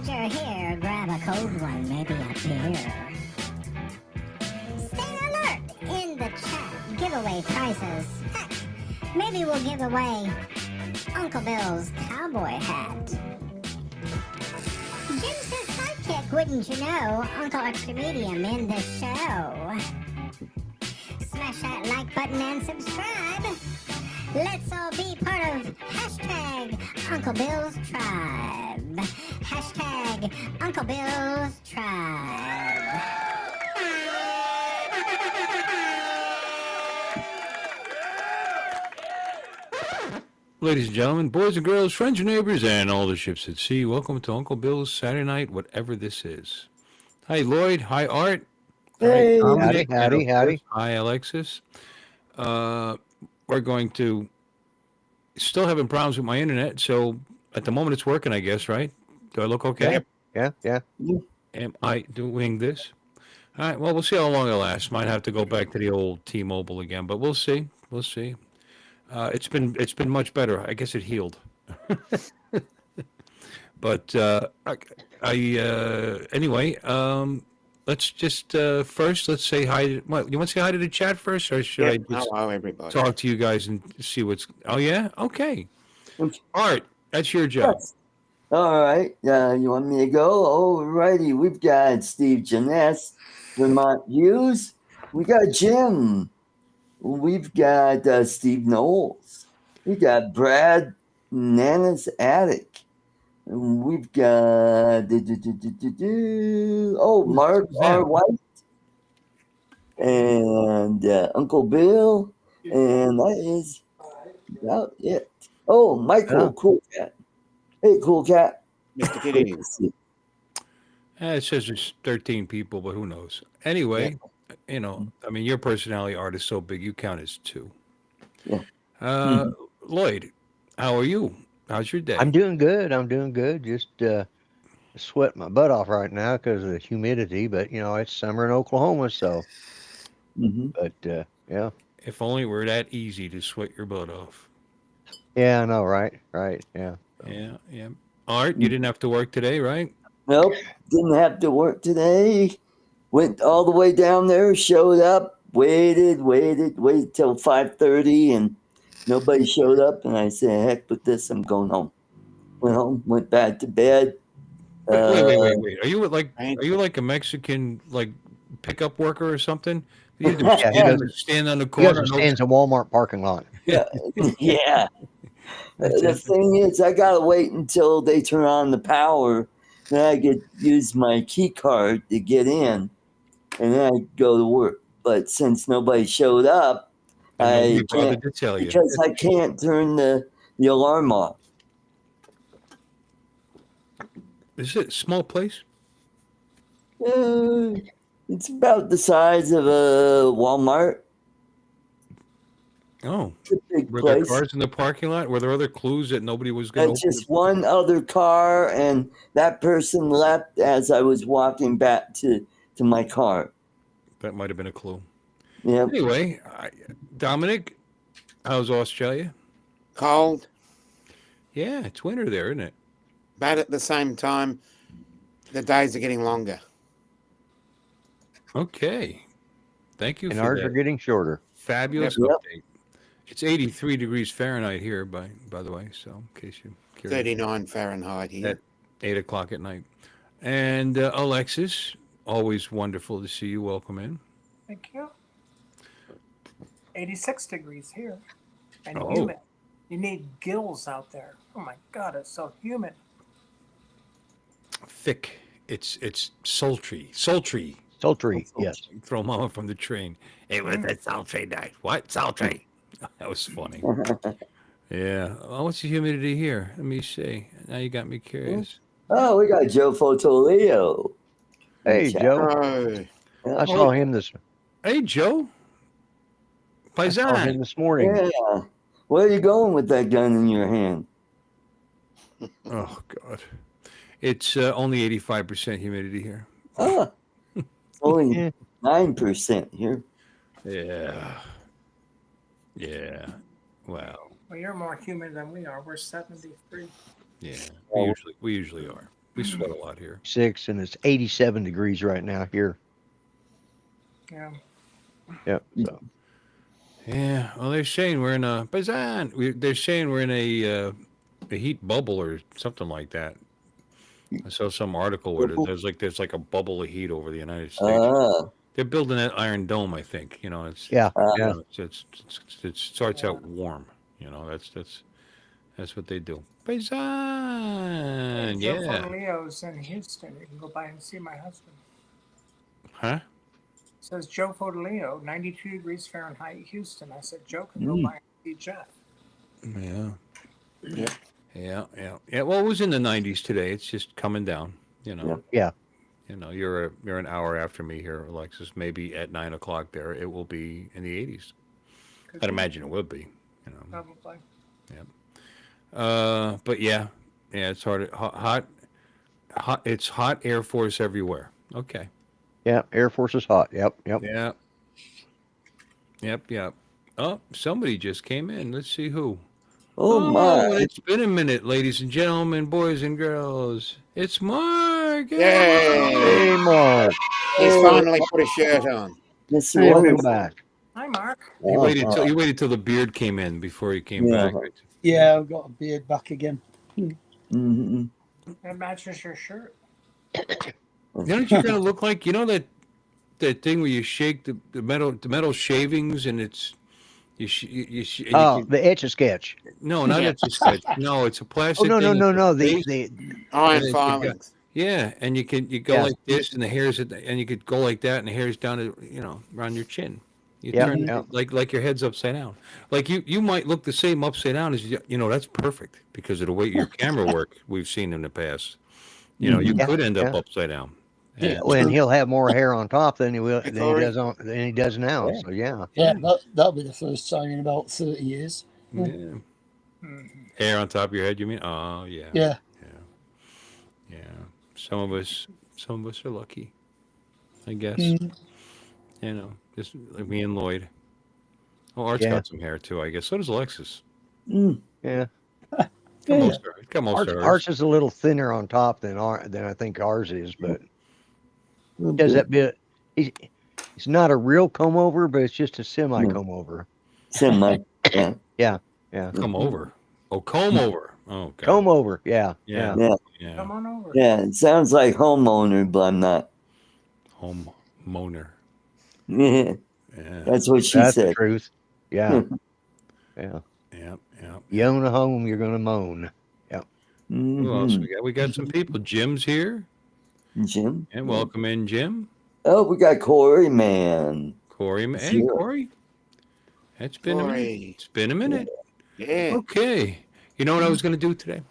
you're here, grab a cold one, maybe a beer. Stay alert in the chat. Giveaway prizes. Heck, maybe we'll give away Uncle Bill's cowboy hat. Jim says sidekick, wouldn't you know? Uncle Extra Medium in the show. Smash that like button and subscribe. Let's all be part of hashtag Uncle Bill's Tribe. Hashtag Uncle Bill's Tribe. Ladies and gentlemen, boys and girls, friends and neighbors, and all the ships at sea, welcome to Uncle Bill's Saturday Night, whatever this is. Hi, Lloyd. Hi, Art. Hey. Hi, Dominic. Howdy. Hi, Alexis. We're going to still having problems with my internet, so at the moment it's working, I guess, right? Do I look okay? Yeah. Am I doing this? All right, well, we'll see how long it lasts. Might have to go back to the old T-Mobile again, but we'll see. We'll see. It's been much better. I guess it healed. But anyway, let's just first let's say hi. What, you want to say hi to the chat first, or should I just hello, everybody. talk to you guys and see what's? Oh yeah, okay. Art, that's your job. Yes. All right. You want me to go? All righty. We've got Steve Janess, Vermont Hughes. We got Jim. We've got Steve Knowles. We got Brad Nana's Attic. And we've got Mark R. White and Uncle Bill, and that is about it. Oh, Michael, Cool Cat. Hey, Cool Cat. Mr. Kitty. It says there's 13 people, but who knows? Anyway, you know, I mean, your personality, Art, is so big, you count as two. Yeah. Lloyd, how are you? How's your day? I'm doing good. Just sweat my butt off right now because of the humidity. But you know, it's summer in Oklahoma, so. But yeah. If only it were that easy to sweat your butt off. Yeah, I know, right? Yeah. Yeah. Art, you didn't have to work today, right? Nope, didn't have to work today. Went all the way down there, showed up, waited till 5:30, and nobody showed up. And I said, "Heck with this! I'm going home." Went home, went back to bed. Wait. Are you like a Mexican like pickup worker or something? You stand on the corner. He goes and stands in Walmart parking lot. Yeah. The thing is, I gotta wait until they turn on the power. Then I get use my key card to get in, and then I go to work. But since nobody showed up, I can't because I can't turn the alarm off. Is it a small place? It's about the size of a Walmart. Oh, it's a big were place. there cars in the parking lot? Were there other clues that nobody was going to open? Just one other car, and that person left as I was walking back to my car. That might have been a clue. Yeah. Anyway, Dominic, how's Australia? Cold. Yeah, it's winter there, isn't it? But at the same time, the days are getting longer. Okay. Thank you and for ours that. Are getting shorter. Fabulous update. It's 83 degrees Fahrenheit here, by the way, so in case you're curious. 39 Fahrenheit here. At 8 o'clock at night. And Alexis, always wonderful to see you. Welcome in. Thank you. 86 degrees here. And humid. You need gills out there. Oh my God, it's so humid. Thick. It's sultry. Yes. Throw mama from the train. It was a sultry night. What? Sultry. That was funny. Yeah. Oh, what's the humidity here? Let me see. Now you got me curious. Oh, we got Joe Fotolio. Hey, Joe. I saw him this. Hey, Joe. I saw him this morning. Yeah. Where are you going with that gun in your hand? Oh God. It's only 85% humidity here. Only 9% here. Yeah. Wow. Well, you're more humid than we are. We're 73. Yeah. We usually are. We sweat a lot here. 6, and it's 87 degrees right now here. Yeah. Yep. So Yeah. Well, they're saying we're in a they're saying we're in a heat bubble or something like that. I saw some article where Bubble? there's like a bubble of heat over the United States. Ah, They're building that Iron Dome, I think. You know, yeah, Ah. yeah. it starts out warm. You know, that's what they do. Paisan, Joe yeah. Fodolio's in Houston. You can go by and see my husband. Huh? Says Joe Fodolio, 92 degrees Fahrenheit, Houston. I said, Joe can go Mm. by and see Jeff. Yeah. Yeah. Yeah. Well, it was in the 90s today. It's just coming down. You know. Yeah. You know, you're an hour after me here, Alexis. Maybe at 9 o'clock there, it will be in the 80s. Could I'd be, imagine it would be. You know. probably. But yeah, it's hot. It's hot Air Force everywhere. Okay. Yeah. Air Force is hot. Yep. Yep. Yep. Oh, somebody just came in. Let's see who. oh my! It's been a minute, ladies and gentlemen, boys and girls. It's Mark. Yay! Hey, Mark. He's finally put a shirt on. This Welcome was back. Hi, Mark. He waited till the beard came in before he came Yeah. back. Yeah, I've got a beard back again. Mm-hmm. It matches your shirt. You know what you're gonna look like? You know that thing where you shake the metal shavings and it's and Oh, the Etch-a-Sketch. no, not Yeah. it's a sketch. No, it's a Oh, plastic. no, no, thing no, with no. a face. The Iron Yeah, filings. Yeah, and you go Yeah. like this, and the hairs, and you could go like that, and the hair's down to around your chin. You Yep, turn yep. like your head's upside down. Like you might look the same upside down as that's perfect because of the way your camera work we've seen in the past. You know, you Yeah, could end up yeah. upside down. Yeah. And, when he'll have more hair on top than he will Hey, than he Corey. does now. Yeah. So yeah. Yeah, that'll be the first time in about 30 years. yeah. Mhm. Hair on top of your head, you mean? Oh yeah. Yeah. Yeah. Some of us are lucky, I guess. Mm. You know, just like me and Lloyd. Oh, Art's Yeah. got some hair too, I guess. So does Alexis. Mm. Yeah. Yeah. Ours is a little thinner on top than I think ours is, but Little does bit. that bit. It's not a real comb over, but it's just a semi comb over. Semi. Yeah. Yeah. Come over. Oh, comb over. Oh, God. Comb over. Yeah. Yeah. Yeah. Yeah. Come on over. Yeah. It sounds like homeowner, but I'm not. Home moaner. Yeah. Yeah. That's what she That's the said. truth. Yeah. Yeah. Yeah. You own a home, you're gonna moan. Who else Mhm. we got? We got some people. Jim's here. Jim. And welcome in, Jim. Oh, we got Corey, man. Corey. Let's Hey, hear it. Corey. It's been a minute. Corey. It's been a minute. Yeah. Okay. You know what I was going to do today?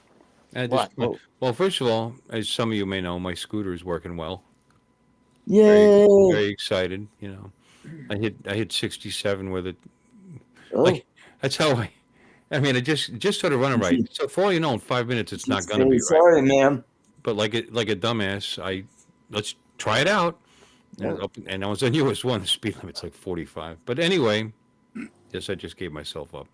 What? Well, first of all, as some of you may know, my scooter is working well. Yay. Very excited. You know, I hit 67 with it. Oh, Like that's how I mean, it just started running right. So for all you know, in 5 minutes, it's not going to be right. sorry, ma'am. But like a dumbass, let's try it out. And I was on US 1. The speed limit's like 45. But anyway, yes, I just gave myself up.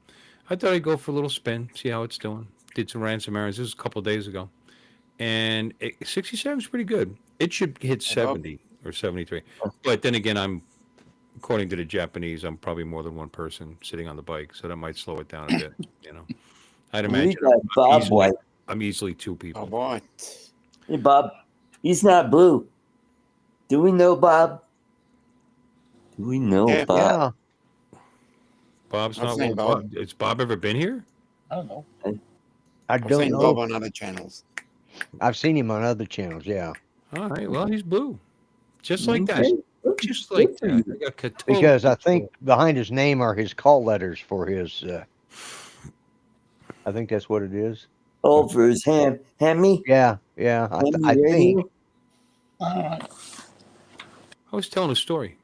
I thought I'd go for a little spin, see how it's doing. Did some ransom errands. This was a couple of days ago. And 67 is pretty good. It should hit 70 or 73. But then again, according to the Japanese, I'm probably more than one person sitting on the bike, so that might slow it down a bit. I'd We imagine got Bob White. I'm easily two people. Oh boy. Hey, Bob. He's not blue. Do we know Bob? Do we know Yeah. Bob? Yeah. Bob's I've not seen one. Bob. Has Bob ever been here? I don't know. I I've don't seen know. Bob on other channels. I've seen him on other channels. Yeah. All right. Well, he's blue, just like that. Okay. Just like for that. you. I got Katoa. Because I think behind his name are his call letters for his. I think that's what it is. Oh, for his Hemi? Yeah. Yeah. I Hemi radio? think. All right. I was telling a story.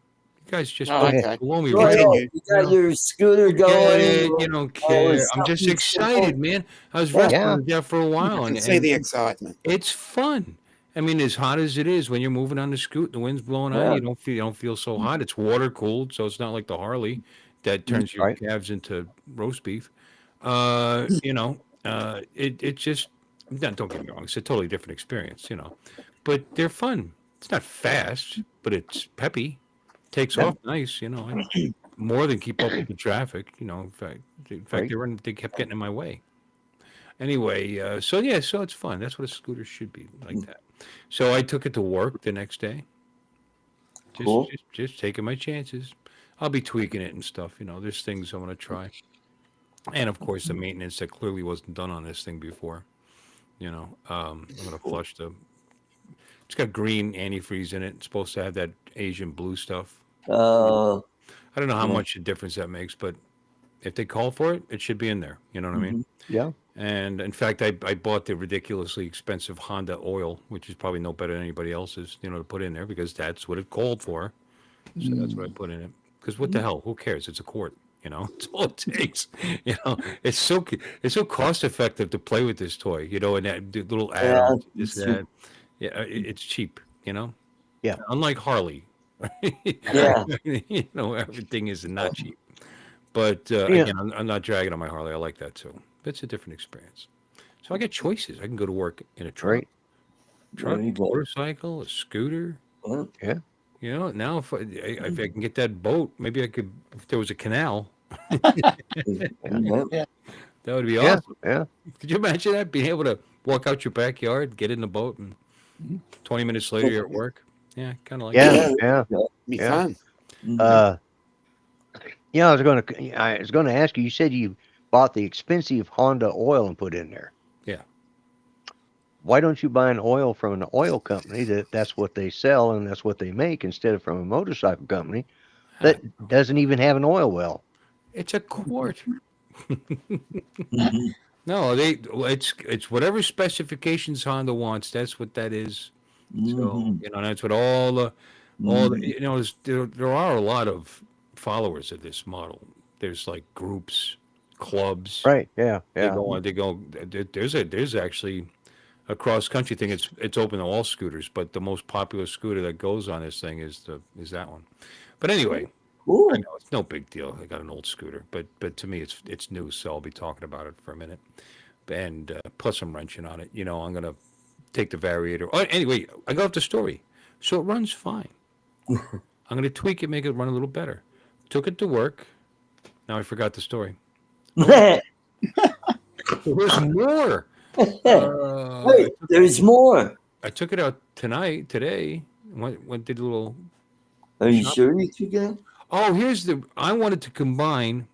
You guys just Oh, okay. blow me Go right. ahead. Continue. You got your scooter You going. don't Oh, care. it's I'm just something excited, simple. man. I was Yeah. wrestling with that for a while, I and, can see the excitement. it's fun. I mean, as hot as it is, when you're moving on the scoot, the wind's blowing on Yeah. you. You don't feel so hot. It's water cooled, so it's not like the Harley that turns your Right. calves into roast beef. It just No, don't get me wrong. It's a totally different experience, but they're fun. It's not fast, but it's peppy. Takes off nice, more than keep up with the traffic. In fact, Right. they kept getting in my way. Anyway, so it's fun. That's what a scooter should be like that. So I took it to work the next day. Cool. Just taking my chances. I'll be tweaking it and stuff. There's things I want to try, and of course the maintenance that clearly wasn't done on this thing before. I'm gonna flush the. It's got green antifreeze in it. It's supposed to have that Asian blue stuff. Uh, I don't know how yeah. much difference that makes, but if they call for it, it should be in there. You know what I mean? Yeah. And in fact, I bought the ridiculously expensive Honda oil, which is probably no better than anybody else's, to put in there because that's what it called for. So that's what I put in it. Because what the hell? Who cares? It's a quart. It's all it takes. It's so cost effective to play with this toy. And that the little add-ons, this it's- that. Yeah, it's cheap. Yeah. Unlike Harley, Yeah. everything is not cheap. But Yeah. again, I'm not dragging on my Harley. I like that too. It's a different experience. So I get choices. I can go to work in a truck, Right. There you go. motorcycle, a scooter. Yeah. Now if I can get that boat, maybe I could. If there was a canal, Yeah. that would be Yeah. awesome. Yeah. Could you imagine that? Being able to walk out your backyard, get in the boat, and 20 minutes later you're at work. Yeah, kind of like that. Yeah. Yeah. Be Yeah. fun. I was going to ask you. You said you bought the expensive Honda oil and put in there. Yeah. Why don't you buy an oil from an oil company that's what they sell and that's what they make instead of from a motorcycle company that doesn't even have an oil well? It's a quart. Mhm. No, it's whatever specifications Honda wants. That's what that is. So Mhm. that's what all the there are a lot of followers of this model. There's like groups, clubs. Right. Yeah. They Yeah. go on. They go. There's actually a cross country thing. It's open to all scooters, but the most popular scooter that goes on this thing is that one. But anyway, Cool. I know it's no big deal. I got an old scooter, but to me it's new, so I'll be talking about it for a minute. And plus I'm wrenching on it. I'm gonna take the variator. Oh, anyway, I got off the story, so it runs fine. I'm gonna tweak it, make it run a little better. Took it to work. Now I forgot the story. There was more. Wait, there's more. I took it out today. Went did a little. Are you sure you took it? Oh, I wanted to combine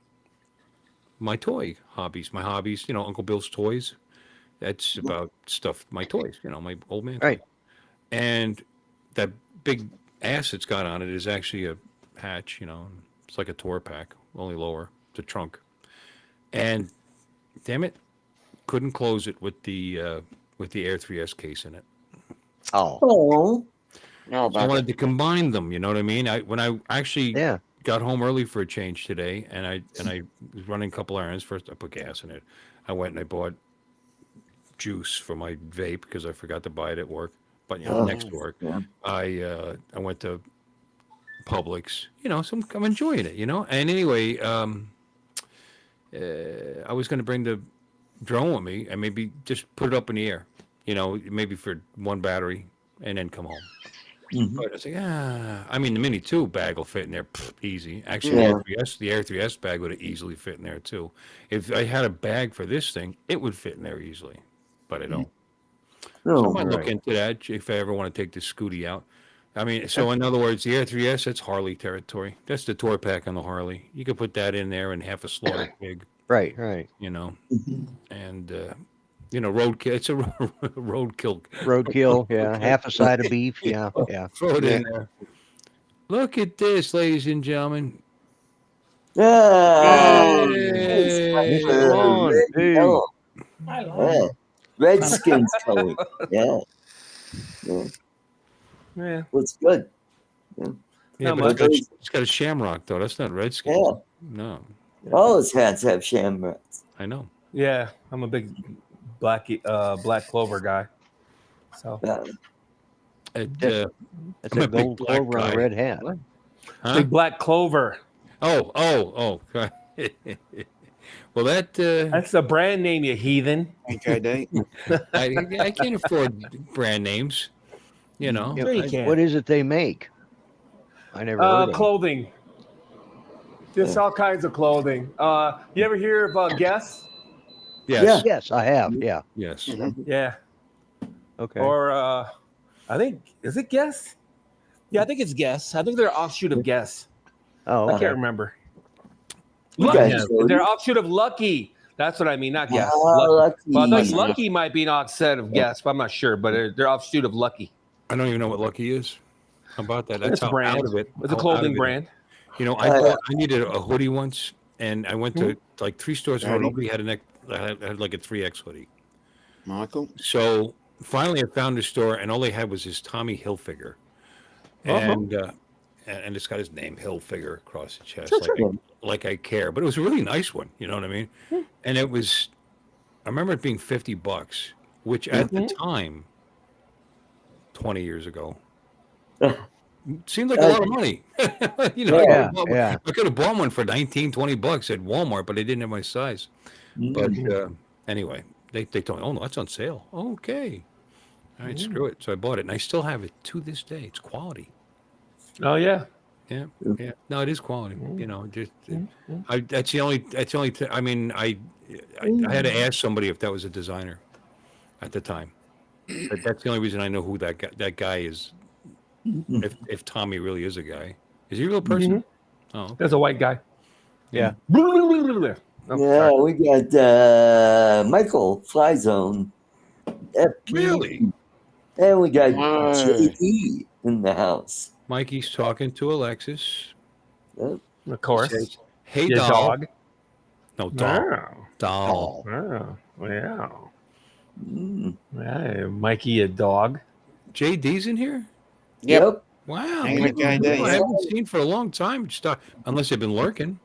my toy hobbies. My hobbies, Uncle Bill's toys. That's about stuff, my toys, my old man. Right. Toys. And that big ass it's got on it is actually a hatch, it's like a tour pack, only lower, the trunk. And damn it, couldn't close it with the Air 3S case in it. Oh. Oh. No, So I wanted to combine them, you know what I mean? When I actually Yeah. got home early for a change today, and I was running a couple errands. First, I put gas in it. I went and I bought juice for my vape because I forgot to buy it at work. But next to work, Yeah. I went to Publix. So I'm enjoying it. And anyway, I was going to bring the drone with me and maybe just put it up in the air. Maybe for one battery and then come home. Mhm. But I was like, I mean, the Mini 2 bag will fit in there easy. Actually, Yeah. the Air 3S bag would have easily fit in there too. If I had a bag for this thing, it would fit in there easily, but I don't. So I Oh, might look right. into that if I ever want to take the Scooty out. I mean, so in other words, the Air 3S, that's Harley territory. That's the tour pack on the Harley. You could put that in there and half a slaughtered pig, Right. Right. Mhm. and roadkill. It's a roadkill. Roadkill. Yeah. Half a side of beef. Yeah. Yeah. Throw it in there. Look at this, ladies and gentlemen. Yeah. Yay. Come on, Red, dude. yellow. I love Yeah. it. Redskins color. Yeah. Yeah. Yeah. Looks good. Yeah, Not but much. it's got a shamrock though. That's not Redskins. Yeah. No, All his hats have shamrocks. I know. Yeah, I'm a big black clover guy. So Yeah. That's That's I'm a a big gold black clover on guy. a red hat. Huh? big black clover. Oh. Well, That's the brand name, you heathen. KD. I can't afford brand names. You know, Yeah, Sure you can. what is it they make? I never heard of it. Clothing. Just all kinds of clothing. You ever hear of Guess? yes, Yes, I have. Yeah. yes. Yeah. Okay. Or I think is it Guess? Yeah, I think it's Guess. I think they're offshoot of Guess. Oh, I okay. can't remember. We Lucky. got Jody. They're offshoot of Lucky. That's what I mean, not Guess. Lucky. Well, I think Lucky. Lucky might be an offset of Guess, but I'm not sure. But they're offshoot of Lucky. I don't even know what Lucky is. How about that? That's It's a how brand. out of it. It's a how clothing out of it. brand. You know, I needed a hoodie once, and I went to like 3 stores in a row. Daddy? Nobody had had like a 3X hoodie. Michael. So finally, I found a store, and all they had was this Tommy Hilfiger, and it's got his name Hilfiger across the chest, like I care. But it was a really nice one. You know what I mean? And it was. I remember it being $50, which at the time, 20 years ago, seemed like a lot of money. You know, I could have bought one for $19, $20 at Walmart, but they didn't have my size. But anyway, they told me, oh, no, that's on sale. Okay. All right, screw it. So I bought it, and I still have it to this day. It's quality. Oh yeah. Yeah. No, it is quality. You know, just that's the only. I mean, I had to ask somebody if that was a designer at the time. But that's the only reason I know who that guy is. If Tommy really is a guy, is he a real person? Oh, okay. There's a white guy. Yeah. Oh, Yeah, sorry. we got Michael Fly Zone. FP. Really? And we got Wow. JD in the house. Mikey's talking to Alexis. Yep. Of course. Says, hey, Your doll. dog. No, doll. Oh. Doll. Oh. Yeah. Mm. Yeah. Mikey, a dog. JD's in here? Yep. Wow. Hanging man. with JD. I haven't seen for a long time. Unless they've been lurking.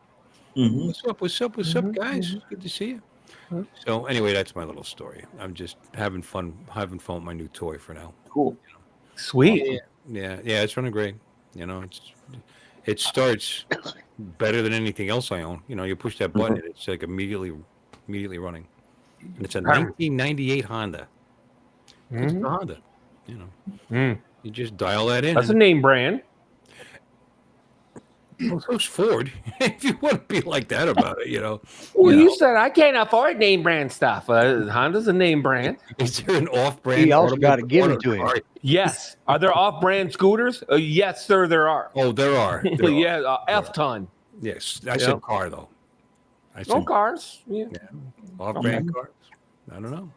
Mhm. What's up, guys? Good to see you. So anyway, that's my little story. I'm just having fun with my new toy for now. Cool. Sweet. Yeah, it's running great. You know, it starts better than anything else I own. You know, you push that button, and it's like immediately running. And it's a 1998 Honda. It's a Honda. You know, you just dial that in. That's a name brand. Well, so's Ford. If you want to be like that about it, you know. Well, you you know. said I can't afford name brand stuff. Honda's a name brand. Is there an off-brand? He also got to give it to him. car? Yes. Are there off-brand scooters? Yes, sir, there are. Oh, there are. Yeah, F-ton. Yes, I said car though. I No said cars. Yeah. off-brand cars. I don't know.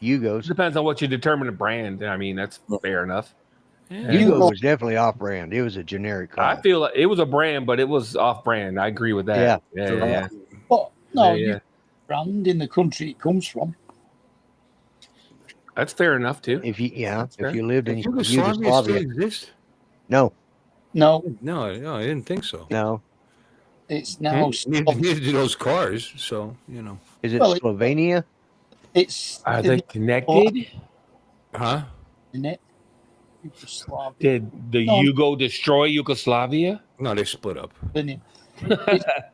Yugos. Depends on what you determine a brand. I mean, that's fair enough. Yugo was definitely off-brand. It was a generic car. I feel like it was a brand, but it was off-brand. I agree with that. Yeah. But no, Yeah. brand in the country it comes from. That's fair enough too. If you fair. if you lived in Yugoslavia still Yugoslavia, exists? No, No, I didn't think so. no. it's now. Neither do those cars. So you know, Is it Well, Slovenia? It's Are they connected? huh? in it. Yugoslavia. Did the No. Yugo destroy Yugoslavia? No, they split up.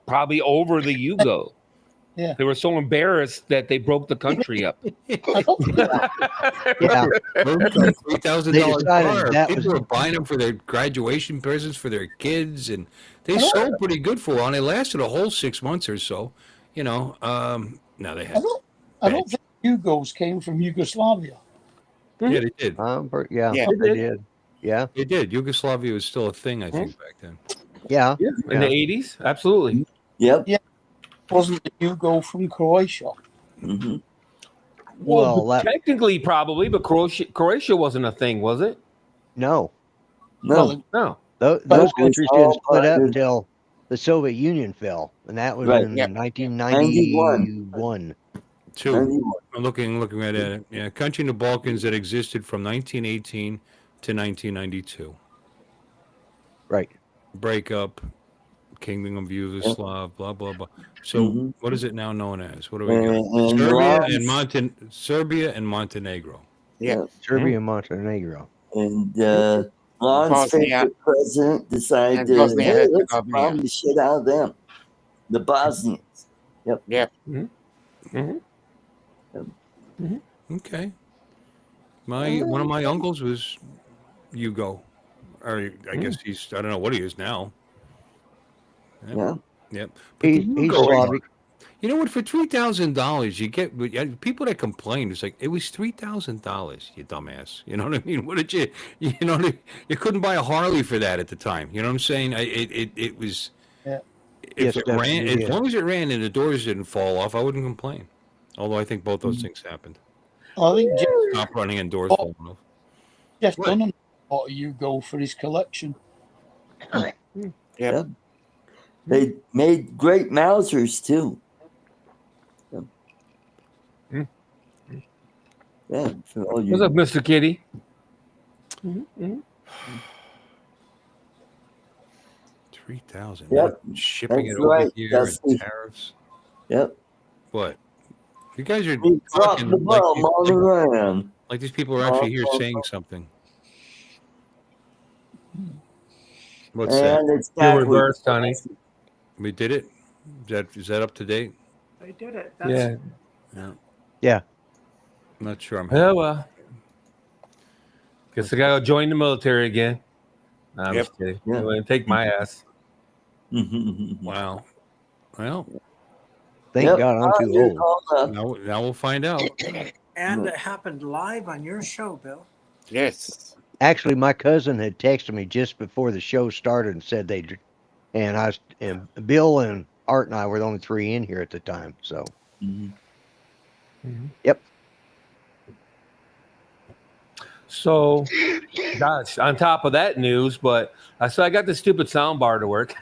Probably over the Yugo. Yeah. They were so embarrassed that they broke the country up. I don't think that. Yeah. $3,000 They decided car. that People was- were buying them for their graduation presents for their kids, and they sold pretty good for a while. They lasted a whole 6 months or so. You know, no, they had. I don't think Yugos came from Yugoslavia. Yeah, they did. Yeah, Yeah. they did. Yeah, They did. Yugoslavia was still a thing, I think, back then. yeah. In the 80s? Absolutely. Yep. Wasn't the Yugo from Croatia? Mm-hmm. Well, that, Technically, probably, but Croatia wasn't a thing, was it? no. No. Well, No. Those But countries it's all didn't split up part of- until the Soviet Union fell, and that was Right. in Yep. 1991. Two. 91. I'm looking right at it. Yeah, country in the Balkans that existed from 1918 to 1992. Right. Breakup, Kingdom of Yugoslav, blah blah blah. So, Mhm. what is it now known as? What do we got? And Serbia and Montenegro. Yeah. Serbia and Montenegro. And Lon's Bosnia. favorite president decided And to, Bosnia hey, let's Herzegovina. bomb the shit out of them. The Bosnians. Yeah. Okay. One of my uncles was Hugo, or I guess he's I don't know what he is now. Yep. Yeah. Yep. But the He's Hugo, Slavic. you know what? For $3,000, you get people that complain. It's like it was $3,000. You dumbass. You know what I mean? What did you? You know, you couldn't buy a Harley for that at the time. You know what I'm saying? It was. Yeah. If Yes, it ran, definitely, as yeah. long as it ran and the doors didn't fall off, I wouldn't complain. Although I think both those things happened. I think Stop running and doors Oh. falling off. Jeff What? Dunham bought a Hugo for his collection. Yeah. They made great Mausers too. Hmm. Yeah. For all What's up, you. Mr. Kitty? $3,000. Yep. Shipping That's it over right, here Dusty. and tariffs. Yep. What? You guys are We dropped talking the like, bomb on the ground. like these people are actually here saying something. What's that? And it's You're backwards. reversed, honey. We did it. Is that up to date? They did it. Yeah. Yeah. Yeah. I'm not sure. I'm Oh, well. Guess I gotta join the military again. Nah, I'm Yep. just kidding. Yeah. Go ahead and take my ass. Wow. Well, Thank Yep. God I'm too You're old. called up. now we'll find out. And it happened live on your show, Bill. Yes. Actually, my cousin had texted me just before the show started and said and Bill and Art and I were the only three in here at the time. So, Mhm. yep. So, gosh, on top of that news, but I got the stupid sound bar to work.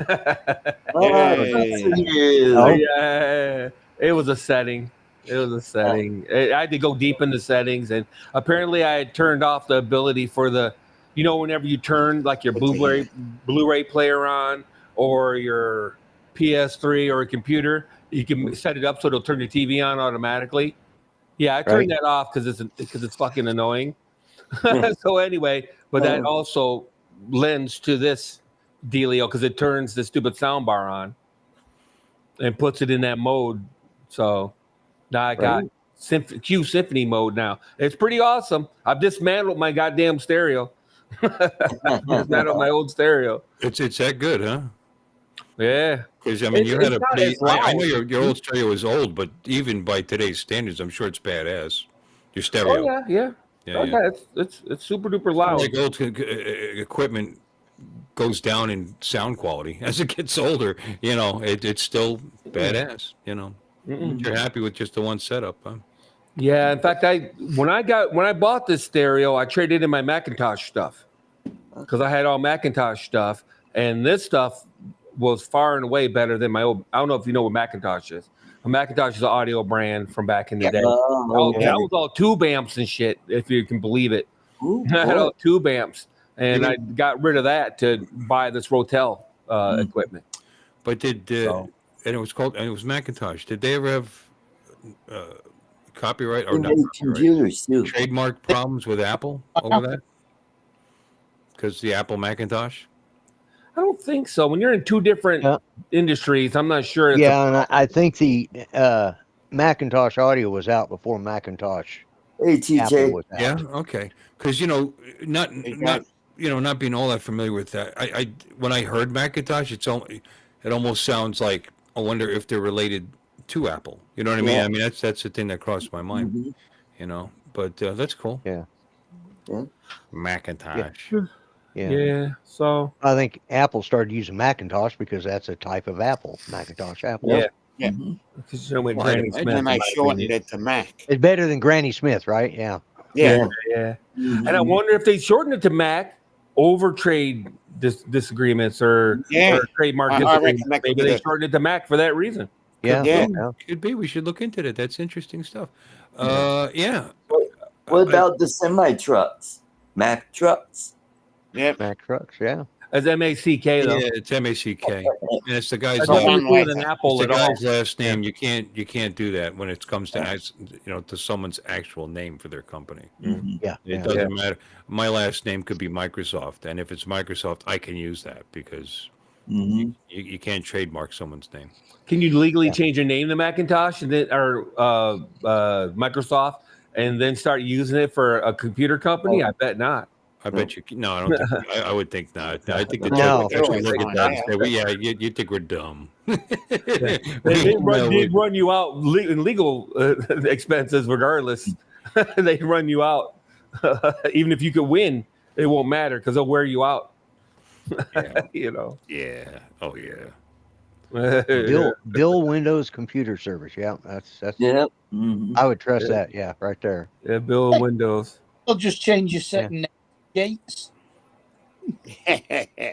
Oh, Yay. good for you. Oh. Yeah, it was a setting. I had to go deep in the settings, and apparently I had turned off the ability for whenever you turn like your Blu-ray player on or your PS3 or a computer, you can set it up so it'll turn your TV on automatically. Yeah, I turned that off because it's fucking annoying. So anyway, but that also lends to this dealio because it turns the stupid soundbar on and puts it in that mode. So now I got Q Symphony mode now. It's pretty awesome. I've dismantled my goddamn stereo. Dismantled my old stereo. It's that good, huh? Yeah. Because I mean, you had It's a not pretty. as loud. I know your old stereo is old, but even by today's standards, I'm sure it's badass. Your stereo. Oh yeah. It's super duper loud. Like old equipment goes down in sound quality as it gets older. You know, it's still badass. You know, you're happy with just the one setup, huh? Yeah. In fact, when I bought this stereo, I traded in my Macintosh stuff because I had all Macintosh stuff, and this stuff was far and away better than my old. I don't know if you know what Macintosh is. A Macintosh is an audio brand from back in the day. That was all tube amps and shit, if you can believe it. Ooh, I had boy. all tube amps, and I got rid of that to buy this Rotel equipment. But and it was Macintosh. Did they ever have copyright or They not made copyright, computers too. trademark problems with Apple over that? Because the Apple Macintosh. I don't think so. When you're in two different industries, I'm not sure. And I think the Macintosh audio was out before Macintosh Hey, Apple TJ. was out. Yeah. Okay. Because not being all that familiar with that. I when I heard Macintosh, it almost sounds like I wonder if they're related to Apple. You know what I mean? Yeah. I mean that's the thing that crossed my mind. Mhm. You know, but that's cool. Yeah. Macintosh. Yeah. So I think Apple started using Macintosh because that's a type of Apple, Macintosh Apple. yeah. Yeah. Because you went Well, Granny I'd Smith. imagine And they in my shortened opinion. it to Mac. It's better than Granny Smith, right? Yeah. Yeah. Yeah. Mhm. And I wonder if they shortened it to Mac over trade disagreements or trademark I reckon disagreements. that could Maybe be they the- shortened it to Mac for that reason. Yeah. Yeah. Could be. We should look into that. That's interesting stuff. Yeah. What about the semi trucks? Mac trucks? Yep. Mac trucks, yeah. As MACK though. Yeah, it's MACK, and it's the guy's That's last, nothing to do with an it's Apple the at all. guy's last name. You can't do that when it comes to to someone's actual name for their company. Mhm. Yeah. It yeah. doesn't matter. My last name could be Microsoft, and if it's Microsoft, I can use that because You can't trademark someone's name. Can you legally change your name to Macintosh and then, or Microsoft, and then start using it for a computer company? I bet not. I bet you. No, I don't think. I would think not. I think the No. judge would actually look at that and Yeah. say, "Well, yeah, you think we're dumb." They run you out in legal expenses regardless. They run you out. Even if you could win, it won't matter because they'll wear you out. Yeah. You know. Yeah. Oh yeah. Bill Windows Computer Service. Yeah, that's. Yep. I would trust that. Yeah, right there. Yeah, Bill Windows. They'll just change your second name. Gates.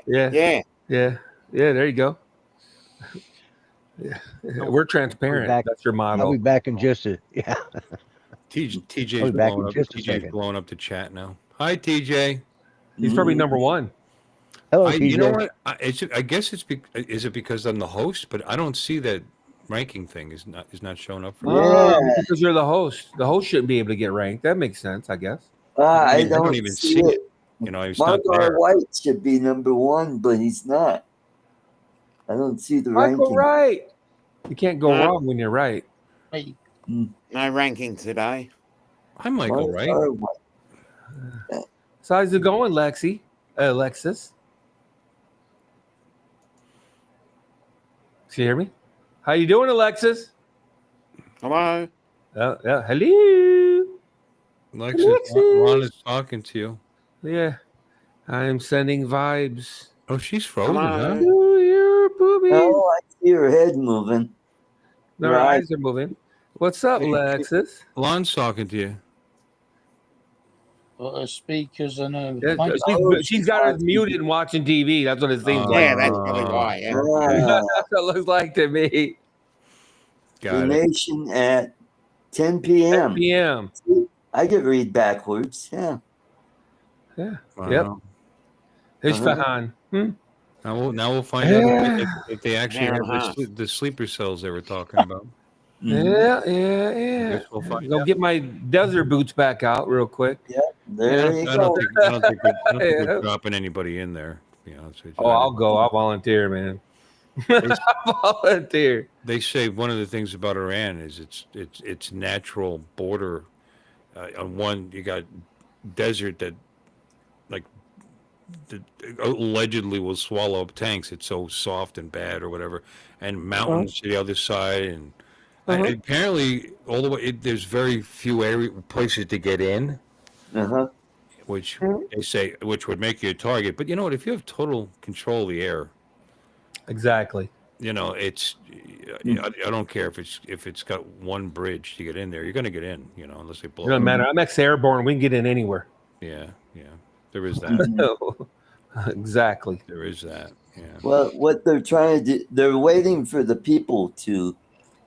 Yeah. There you go. Yeah. We're transparent. back. That's your I'll motto. be back in just a TJ's back in blowing up. just a TJ's second. blowing up the chat now. Hi, TJ. He's probably number one. Hello, TJ. You know what? I guess it's is it because I'm the host, but I don't see that ranking thing is not showing up for me. Yeah. Because you're the host. The host shouldn't be able to get ranked. That makes sense, I guess. I I don't don't even see see it. it. You know, he's not Margar there. White should be number one, but he's not. I don't see the Michael ranking. Wright. You can't go wrong when you're right. Hey, No ranking today. I'm Michael, right? Margar White. So how's it going, Lexi? Alexis? Can you hear me? How you doing, Alexis? Hello. Yeah. Hello. Alexis, Ron is talking to you. Yeah. I am sending vibes. Oh, she's frozen, Hello. huh? To your boobies. Oh, I see your head moving. Their right. eyes are moving. What's up, Alexis? Lon's talking to you. speakers and a Yeah, she's got us muted and watching TV. That's what it seems like. Yeah, that's probably why. Yeah. That's what it looks like to me. Got it. Donation at 10 p.m. PM. I could read backwards. Yeah. Yeah. Wow. Yep. Uh-huh. Isfahan. Now we'll find out if they actually have the sleeper cells they were talking about. Yeah. Guess we'll find Go out. get my desert boots back out real quick. There you I go. don't think we're dropping anybody in there. To be honest with you. Oh, I'll go. I'll volunteer, man. I'll volunteer. They say one of the things about Iran is its natural border. On one, you got desert that allegedly will swallow up tanks. It's so soft and bad or whatever, and mountains to the other side, and apparently all the way there's very few places to get in, which they say would make you a target. But you know what? If you have total control of the air, Exactly. you know it's. I don't care if it's got one bridge to get in there. You're going to get in, you know, unless they blow. It doesn't matter. I'm ex-airborne. We can get in anywhere. Yeah. There is that. Exactly. There is that. Yeah. Well, what they're trying to do, they're waiting for the people to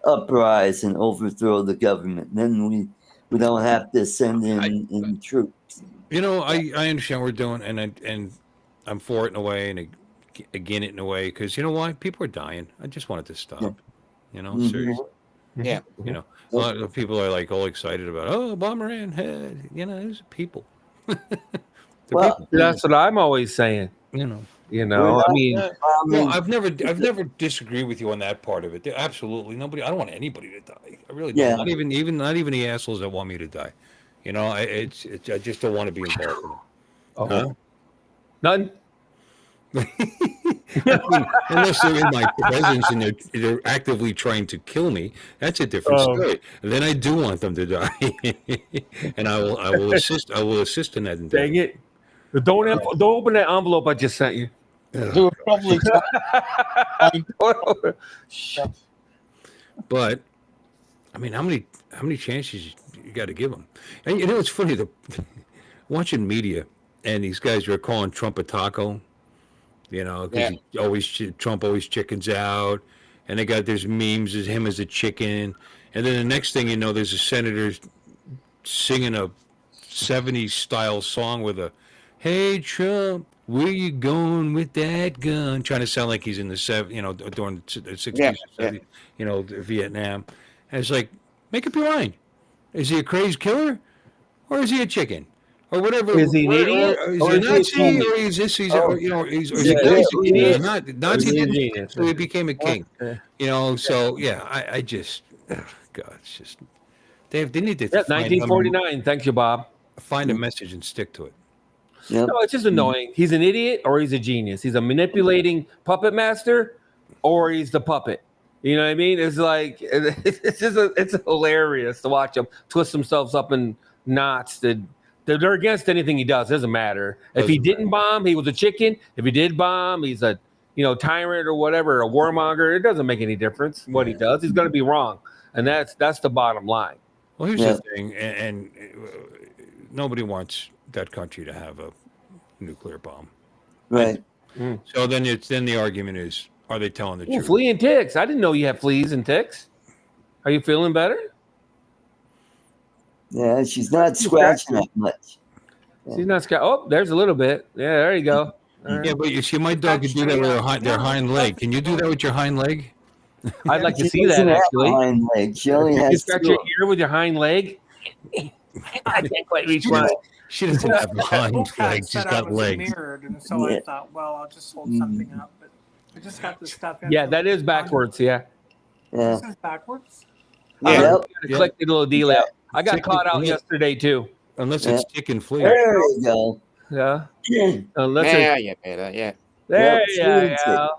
uprise and overthrow the government. Then we don't have to send in troops. You know, I understand what we're doing, and I'm for it in a way, and again it in a way, because you know why? People are dying. I just want it to stop. Yeah. You know, seriously. Yeah. You know, a lot of people are like all excited about, bomber in head. You know, there's people. Well, people. That's what I'm always saying. You know. I mean, No, I've never disagreed with you on that part of it. Absolutely, nobody. I don't want anybody to die. I really don't. Yeah. Not even the assholes that want me to die. You know, I just don't want to be involved in it. Huh? None. I mean, unless they're in my presence and they're actively trying to kill me, that's a different story. Then I do want them to die, and I will assist. I will assist in that endeavor. Dang it! Don't open that envelope I just sent you. they were probably But I mean, how many chances you got to give them? And you know, it's funny watching media, and these guys are calling Trump a taco. You know, because Trump always chickens out, and there's memes of him as a chicken, and then the next thing you know, there's a senator singing a '70s style song with a, "Hey Trump, where you going with that gun?" Trying to sound like he's in the during the '60s, '70s, you know, Vietnam. And it's like, make up your mind. Is he a crazy killer, or is he a chicken? or whatever. Is he an idiot? Or is Or he a is he a Nazi? genius? Or is this? He's Oh. or he's Yeah, a is he an Nazi. idiot? Not Or is Nazi he a didn't, genius? so he became a king. Yeah. So yeah, I just, God, it's just they need to Yeah, find 1949. Thank you, Bob. find a message and stick to it. Yep. No, it's just annoying. He's an idiot or he's a genius. He's a manipulating puppet master or he's the puppet. You know what I mean? It's like it's hilarious to watch him twist themselves up in knots. They're against anything he does. It doesn't matter. If he didn't bomb, he was a chicken. If he did bomb, he's a tyrant or whatever, a warmonger. It doesn't make any difference what he does. He's going to be wrong, and that's the bottom line. Well, here's the thing, and nobody wants that country to have a nuclear bomb. Right. So then the argument is, are they telling the Ooh, truth? flea and ticks. I didn't know you have fleas and ticks. Are you feeling better? Yeah, she's not scratching that much. She's not scared. Oh, there's a little bit. Yeah, there you go. All right. Yeah, but you see, my dog can do that with their hind leg. Can you do that with your hind leg? I'd like to She see that doesn't have a actually. hind leg. She only You has scratch two. your ear with your hind leg. I can't quite reach mine. She doesn't have a That hind book leg. said She's I got was legs. mirrored, and so I thought, well, I'll just hold something up. But I just got this stuff in. Yeah, that is backwards. Yeah. Yeah. This is backwards. Yep. Click the little deal out. I got Tick caught out it. yesterday too. Unless it's tick and flea. There you go. Yeah. Yeah. Unless Yeah, it's, you better. Yeah. there Yep, you go.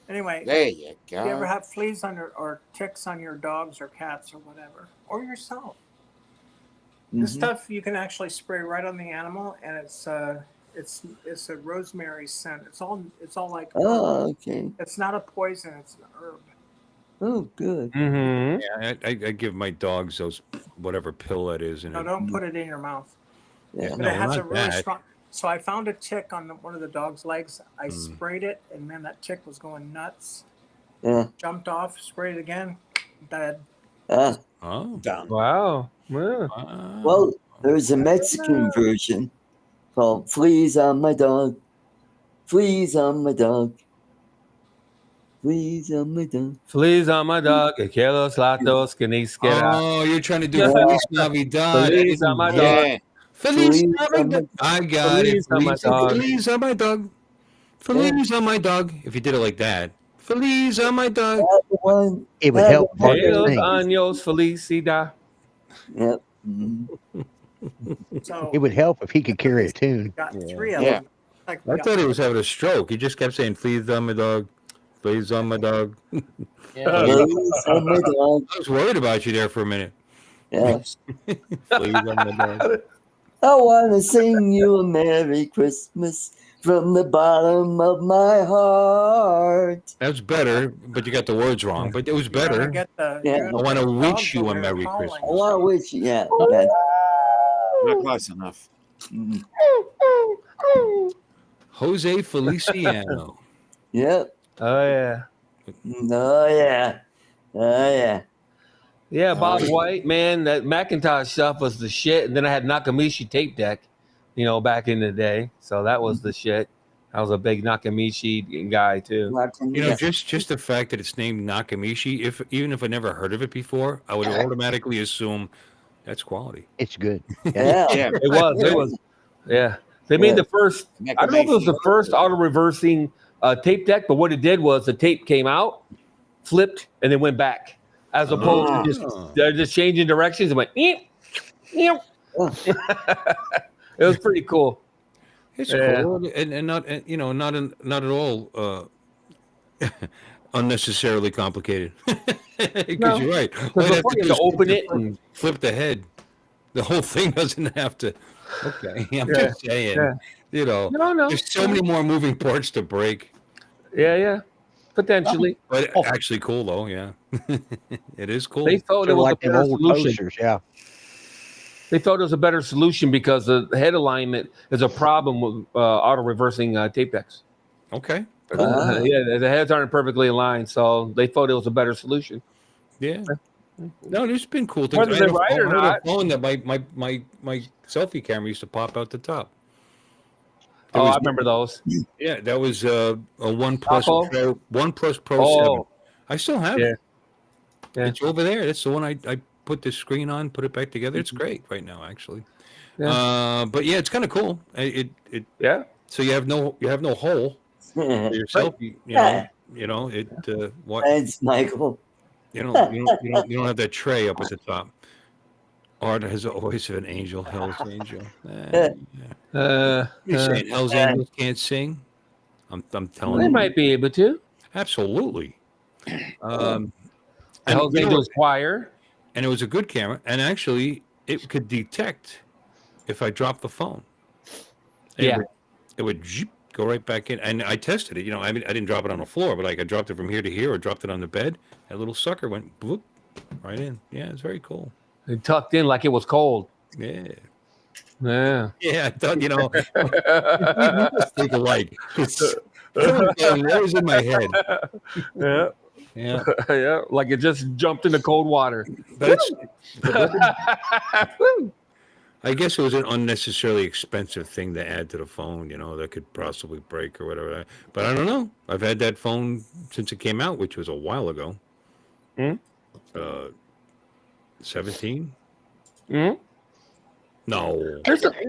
Anyway, There you do you ever go. have fleas on or ticks on your dogs or cats or whatever, or yourself? This stuff you can actually spray right on the animal, and it's a rosemary scent. It's all like Oh, okay. it's not a poison. It's an herb. Oh, good. Mm-hmm. Yeah, I give my dogs those whatever pill that is in No, it. don't put it in your mouth. Yeah. But No, it has a not really that. strong. So I found a tick on one of the dog's legs. I sprayed it, and man, that tick was going nuts. Yeah. Jumped off, sprayed it again, dead. Ah. Oh. Done. Wow. Yeah. Well, there's a Mexican version called Fleas on My Dog. Fleas on my dog. Fleas on my dog. Fleas on my dog. Que los latos que ni siquiera. Oh, you're trying to do Yeah. Feliz Navidad. Feliz on my dog. Yeah. Feliz Feliz Navidad. I got it. Feliz on my dog. Feliz on my dog. Feliz on my dog. If you did it like that. Feliz on my dog. That one. It would that help one- part of the Los thing. años felicidad. Yep. Mhm. So It would help if he could carry a tune. got three of Yeah. them. Like I thought he was having a stroke. He just kept saying, "Fleas on my dog. Fleas on my dog." Yeah. Fleas on my dog. I was worried about you there for a minute. Yeah. Fleas on my dog. I want to sing you a Merry Christmas from the bottom of my heart. That's better, but you got the words wrong. But it was You're gonna better. get the, Yeah. you're gonna I want to get the wish dogs you a over there Merry howling. I Christmas. want to wish you, yeah. Okay. Not close enough. Mhm. Jose Feliciano. Yep. Oh yeah. Oh, yeah. Oh, yeah. Yeah, Bob White, man, that Macintosh stuff was the shit. And then I had Nakamichi tape deck, back in the day. So that was the shit. I was a big Nakamichi guy too. Just the fact that it's named Nakamichi, even if I never heard of it before, I would automatically assume that's quality. It's good. Yeah. Yeah. It was. Yeah. They made the first, I don't know if it was the first auto reversing tape deck, but what it did was the tape came out, flipped, and then went back. As opposed to they're just changing directions and went, eep, eep. It was pretty cool. It's Yeah. cool, and not not at all unnecessarily complicated. Because No. you're right. Because All you have before to you do had to is open it and flip the head. The whole thing doesn't have to. Okay, I'm Yeah. just saying. Yeah. No. There's so many more moving parts to break. Yeah. Potentially. But actually cool though, yeah. It is cool. They thought it Sort of was a like them better old solution. posters, yeah. They thought it was a better solution because the head alignment is a problem with auto reversing tape decks. Okay. Yeah, the heads aren't perfectly aligned, so they thought it was a better solution. Yeah. No, there's been cool things. Whether I had they're right or I had not. a phone that my selfie camera used to pop out the top. There Oh, was- I remember those. Yeah, that was a OnePlus Oppo? Pro, OnePlus Pro Oh. 7. I still have Yeah. it. Yeah. It's over there. That's the one I put the screen on, put it back together. It's great right now, actually. But yeah, it's kind of cool. Yeah. So you have no hole for yourself. You know it. What Thanks, Michael. you don't have that tray up at the top. Art has always an angel, Hell's Angel. You're saying Hell's Angels can't sing? I'm telling They you, might be able to. absolutely. And Hell's you know Angels what? Choir. And it was a good camera, and actually, it could detect if I dropped the phone. And Yeah. it would zip, go right back in. And I tested it. I didn't drop it on the floor, but like I dropped it from here to here, or dropped it on the bed. That little sucker went bloop, right in. Yeah, it's very cool. It tucked in like it was cold. Yeah. Yeah. Yeah, I thought, we just think alike. It's always in my head. Yeah. Yeah. Yeah. Like it just jumped into cold water. But I guess it was an unnecessarily expensive thing to add to the phone, that could possibly break or whatever. But I don't know. I've had that phone since it came out, which was a while ago. 17? No.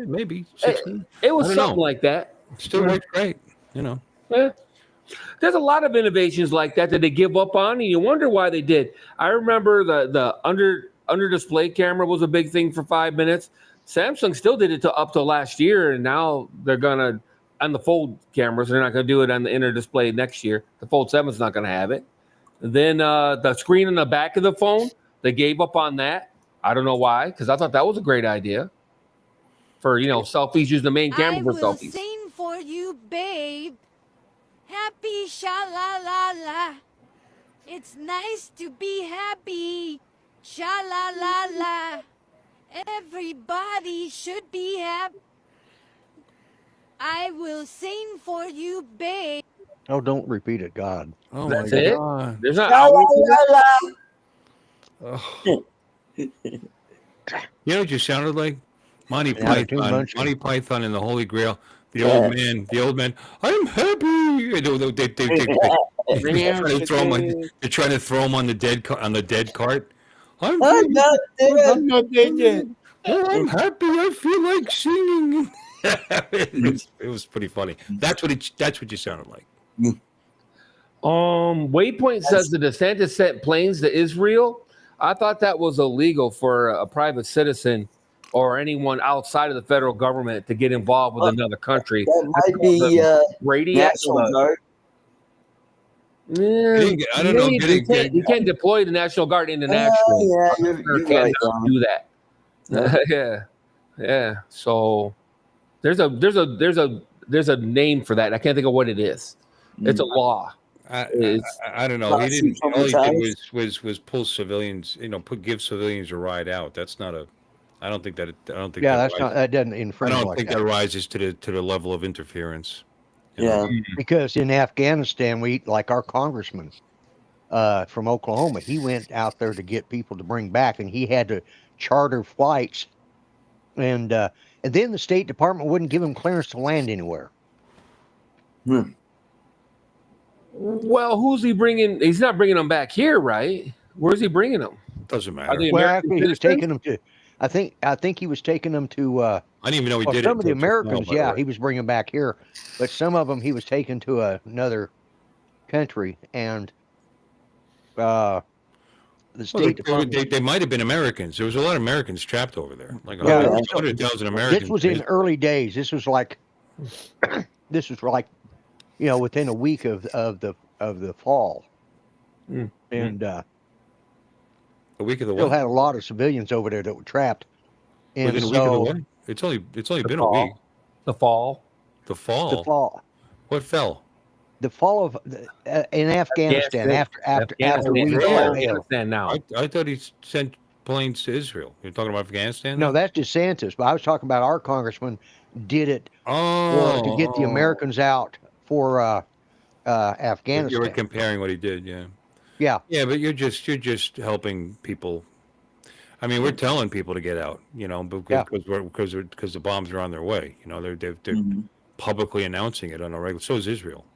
Maybe 16. It was I don't something know. like that. Still works great, Yeah. There's a lot of innovations like that they give up on, and you wonder why they did. I remember the under display camera was a big thing for 5 minutes. Samsung still did it up to last year, and now they're gonna on the fold cameras. They're not gonna do it on the inner display next year. The Fold 7's not gonna have it. Then the screen on the back of the phone, they gave up on that. I don't know why, because I thought that was a great idea for selfies. Use the main camera for I will selfies. sing for you, babe. Happy sha-la-la-la. It's nice to be happy. Sha-la-la-la. Everybody should be happy. I will sing for you, babe. Oh, don't repeat it, God. Oh, That's my it. God. There's not. Oh. You know what you sounded like? Monty Python and the Holy Grail. The old man. I'm happy. They're trying to throw him on the dead cart. I'm not dead. I'm not dead yet. I'm happy. I feel like singing. It was pretty funny. That's what you sounded like. Waypoint says the DeSantis sent planes to Israel. I thought that was illegal for a private citizen or anyone outside of the federal government to get involved with another country. That might be National Guard. I don't know. You can't deploy the National Guard internationally. You're Can't right, do that. Yeah. So there's a name for that. I can't think of what it is. It's a law. I don't know. He didn't. All he did was pull civilians. Give civilians a ride out. That's not a. I don't think that. That doesn't infringe. I don't think that rises to the level of interference. Yeah. Because in Afghanistan, like our congressman from Oklahoma, he went out there to get people to bring back, and he had to charter flights, and then the State Department wouldn't give him clearance to land anywhere. Well, who's he bringing? He's not bringing them back here, right? Where's he bringing them? Doesn't matter. Well, actually, he was taking them to. I think he was taking them to. I didn't even know he did it. Some of the Americans, he was bringing back here, but some of them he was taking to another country, and the State Department. They might have been Americans. There was a lot of Americans trapped over there, like 100,000 Americans. This was in early days. This was like, within a week of the fall, and a week of the still what? had a lot of civilians over there that were trapped. And Within a week of the what? It's only been a week. The fall. The fall. What fell? The fall of in Afghanistan after we Afghanistan now. I thought he sent planes to Israel. You're talking about Afghanistan? No, that's DeSantis. But I was talking about our congressman did it to get the Americans out for Afghanistan. You were comparing what he did, yeah. Yeah, but you're just helping people. I mean, we're telling people to get out, because the bombs are on their way. They're publicly announcing it on a regular. So is Israel.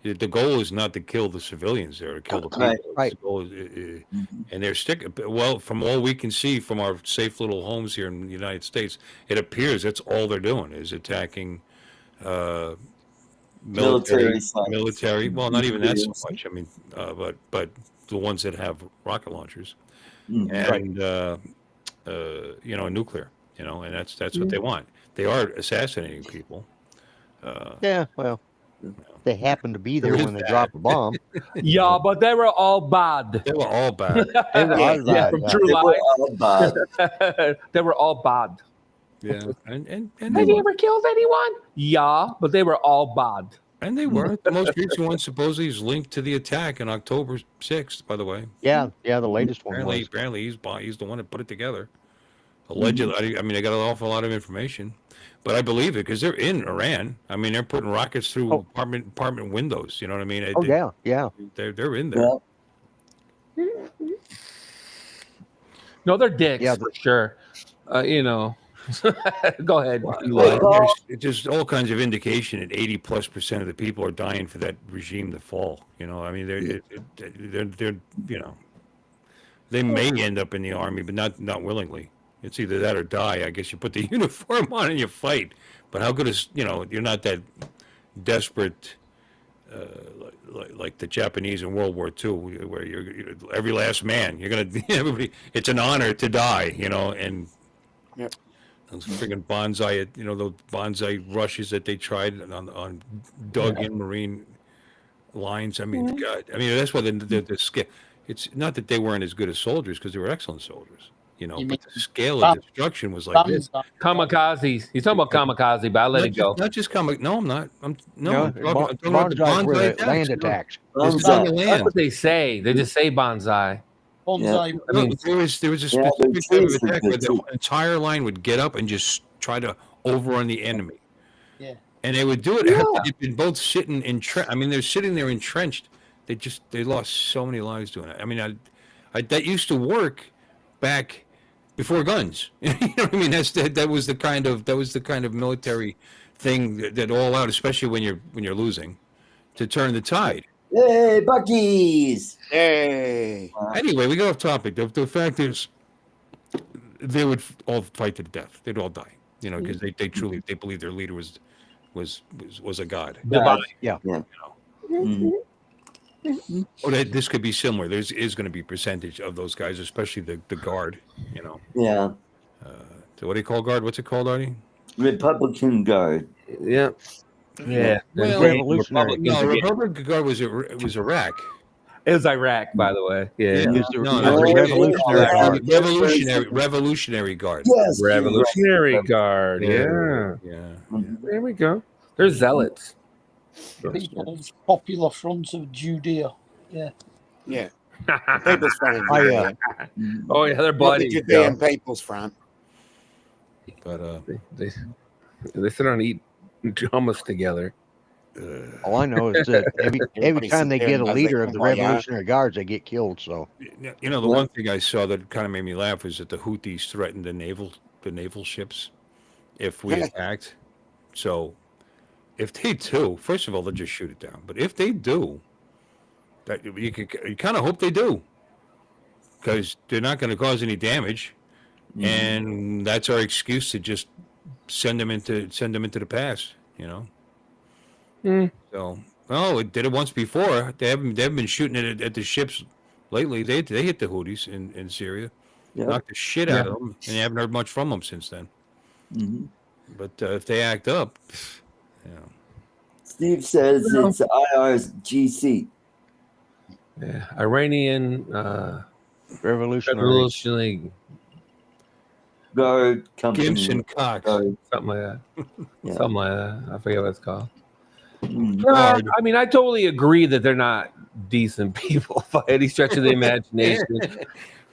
The goal is not to kill the civilians there, to kill the people. Right. Right. The goal is, and they're sticking. Well, from all we can see from our safe little homes here in the United States, it appears that's all they're doing is attacking uh, Military military. Well, not even that so Yes. much. I mean, but the ones that have rocket launchers Mhm. and nuclear. And that's what they want. They are assassinating people. Yeah, well, they happen to be there There is when they that. drop a bomb. Yeah, but they were all bad. They were all bad. They were all Yeah, bad, from yeah. True They were Lies. all bad. They were all bad. Yeah, and Have you ever killed anyone? Yeah, but they were all bad. And they were. The most recent one supposedly is linked to the attack on October 6th, by the way. Yeah, the latest one was. Apparently he's the one that put it together. Allegedly, I mean, I got an awful lot of information, but I believe it because they're in Iran. I mean, they're putting rockets through apartment windows. You know what I mean? Oh, yeah. They're in there. Yeah. No, they're dicks Yeah, for sure. Go ahead. There's just all kinds of indication that 80+% of the people are dying for that regime to fall. I mean, they're they may end up in the army, but not willingly. It's either that or die. I guess you put the uniform on and you fight. But how good is you're not that desperate like the Japanese in World War II, where you're every last man. You're gonna everybody. It's an honor to die, and. Yep. Those friggin' bonsai, the bonsai rushes that they tried on dug-in Marine lines. I mean, God, I mean that's why the scale. It's not that they weren't as good as soldiers because they were excellent soldiers, You but mean the scale of destruction was like this. Kamikazes. He's talking about kamikaze, but I let it go. Not just comic. No, I'm not. I'm No, talking about the bonsai were bonsai the land attacks. attacks. It's on the That's land. what they say. They just say bonsai. Bonsai. I mean, there was a Yeah, specific the type of trees were attack good where the too. entire line would get up and just try to overrun the enemy. Yeah. And they would do it after they'd been both sitting I mean, they're sitting there entrenched. They lost so many lives doing it. I mean, I that used to work back before guns. You know what I mean? That was the kind of military thing that all out, especially when you're losing, to turn the tide. Hey, Bucky's. Hey. Anyway, we got off topic. The fact is, they would all fight to the death. They'd all die. Because they truly believed their leader was a god. divine. Yeah. Mhm. Or that this could be similar. There is going to be percentage of those guys, especially the guard. Yeah. So what do you call guard? What's it called, Artie? Republican Guard. Yeah. Yeah. Well, Revolutionary. No, Republican Guard was Iraq. It was Iraq, by the way. Yeah. It was the No, Revolutionary Guard. Revolutionary Guard. Yes. Revolutionary Guard. Yeah. Yeah. There we go. They're zealots. People's Popular Front of Judea. Yeah. Yeah. People's Front. Oh yeah, they're Not the buddies. Judean People's Front. But They sit around and eat hummus together. All I know is that every Everybody time they sit there get a and does leader their of the kumbaya. Revolutionary Guards, they get killed. So the one thing I saw that kind of made me laugh was that the Houthis threatened the naval ships if we attacked. So if they do, first of all, they'll just shoot it down. But if they do, that you kind of hope they do, because they're not going to cause any damage, and that's our excuse to just send them into the pass. So, it did it once before. They haven't been shooting it at the ships lately. They hit the Houthis in Syria, knocked the shit out of them, and they haven't heard much from them since then. Mm-hmm. But if they act up, Steve says it's IRGC. Yeah. Iranian Revolutionary Guard Company. Gibson Cox. Guard. something like that. Yeah. Something like that. I forget what it's called. Mhm. No, I mean, I totally agree that they're not decent people by any stretch of the imagination.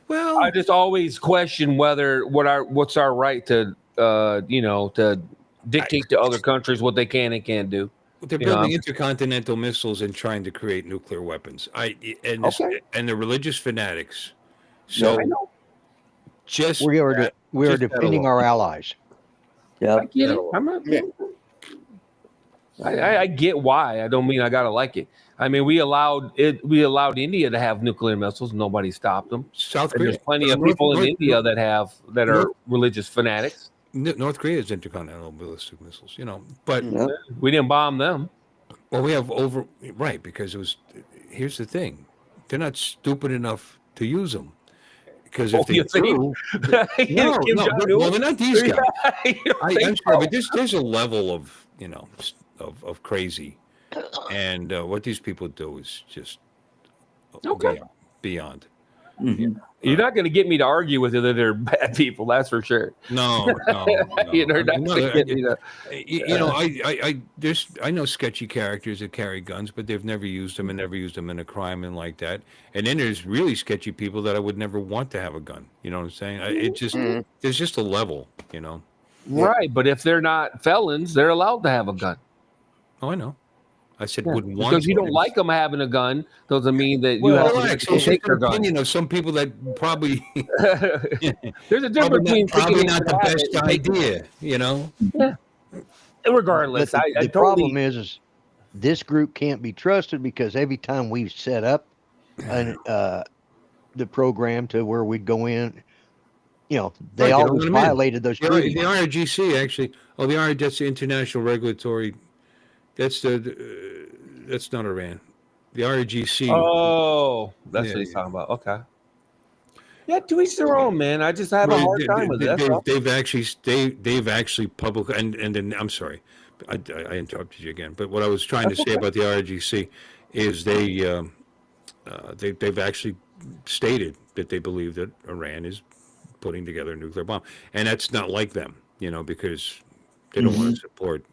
Well, I just always question what's our right to to dictate to other countries what they can and can't do. they're You know, building intercontinental missiles and trying to create nuclear weapons. And the religious fanatics. So I know. just we are just that defending alone. our allies. Yeah. I get it. I'm not. Yeah. I get why. I don't mean I gotta like it. I mean, we allowed it. We allowed India to have nuclear missiles. Nobody stopped them. South And there's Korea, plenty of people in India that are religious fanatics. North Korea has intercontinental ballistic missiles, but Yep. We didn't bomb them. well, we have right because it was. Here's the thing, they're not stupid enough to use them because if they You think? do, no, Kim no, Jong-un? well, they're not these guys. You don't I'm think sorry, so? but there's a level of of crazy, and what these people do is just Okay. beyond. Mhm. You're not going to get me to argue with you that they're bad people. That's for sure. No. You're not No, going to get me to. I know sketchy characters that carry guns, but they've never used them and never used them in a crime and like that. And then there's really sketchy people that I would never want to have a gun. You know what I'm saying? There's just a level. Right, but if they're not felons, they're allowed to have a gun. Oh, I know. I said wouldn't want Because you to. don't like them having a gun doesn't mean that you Well, have relax. to It's take just their an gun. opinion of some people that probably There's a difference between probably thinking not they the have best it and taking idea. it. Regardless, But I the totally. problem is this group can't be trusted because every time we've set up the program to where we'd go in, they Right, they don't always let 'em in. violated those The treaties. IRGC actually. Oh, that's the International Regulatory. That's that's not Iran. The IRGC. Oh, that's Yeah, what he's talking about. Okay. Yeah, to each their own, man. I just have a hard time with it. That's all. They've actually publicly and then I'm sorry, I interrupted you again. But what I was trying to say about the IRGC is they've actually stated that they believe that Iran is putting together a nuclear bomb, and that's not like them, because they don't want to support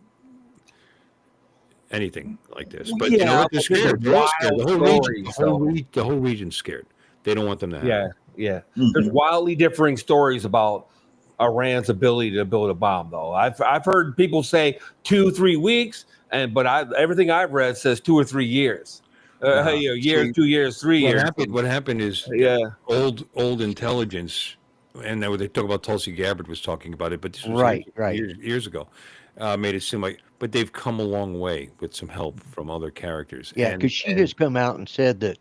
anything like this. But you know Yeah, what? They're but there's scared. They're all scared. wild The whole region's scared. They don't want them to have. Yeah, it. yeah. There's wildly differing stories about Iran's ability to build a bomb, though. I've heard people say 2-3 weeks, but everything I've read says 2 or 3 years. Years, 2 years, 3 years. What happened is old intelligence, and they talk about Tulsi Gabbard was talking about it, but this was years ago. Made it seem like, but they've come a long way with some help from other characters. Yeah, because she has come out and said that.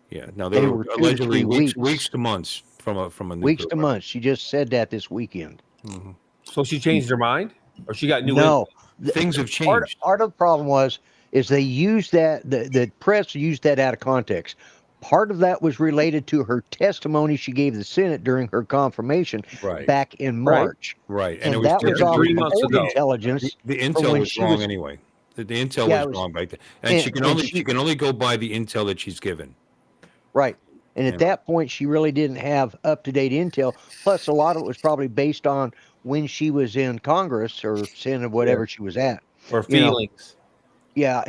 Yeah, now they were 2 to allegedly 3 weeks to months from a weeks to months. She just said that this weekend. Mm-hmm. So she changed her mind, or she got new. No, things have changed. Part of the problem is they used that the press used that out of context. Part of that was related to her testimony she gave the Senate during her confirmation back in March. Right. And that was off 3 months old ago. intelligence. The intel was wrong anyway. The intel was wrong back then. And she can only go by the intel that she's given. Right. And at that point, she really didn't have up-to-date intel. Plus, a lot of it was probably based on when she was in Congress or Senate, whatever she was at. Or feelings. Yeah,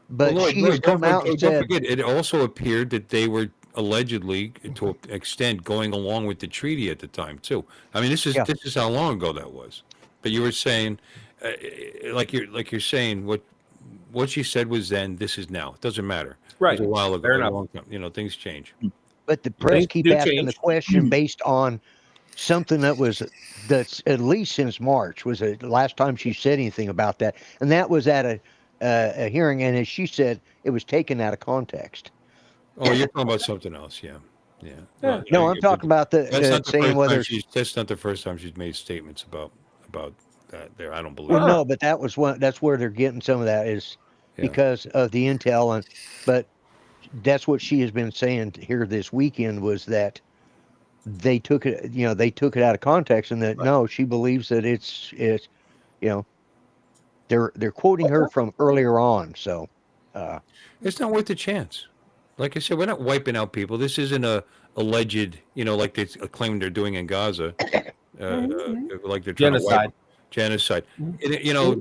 but she has come out and said... Don't forget, it also appeared that they were allegedly, to an extent, going along with the treaty at the time, too. I mean, this is how long ago that was. But you were saying, like you're saying, what she said was then, this is now. It doesn't matter. Right. It was a while ago. Fair enough. A long time. Things change. But the press keep asking the question based on something that's at least since March was the last time she said anything about that, and that was at a hearing, and as she said, it was taken out of context. Oh, you're talking about something else, yeah. Well, no, I'm talking about saying whether that's not the first time she's made statements about that. There, I don't believe. Well, no, but that's where they're getting some of that is because of the intel, but that's what she has been saying here this weekend was that they took it, they took it out of context, and that no, she believes that it's they're quoting her from earlier on, so it's not worth the chance. Like I said, we're not wiping out people. This isn't a alleged, like they claim they're doing in Gaza, like they're trying to wipe genocide.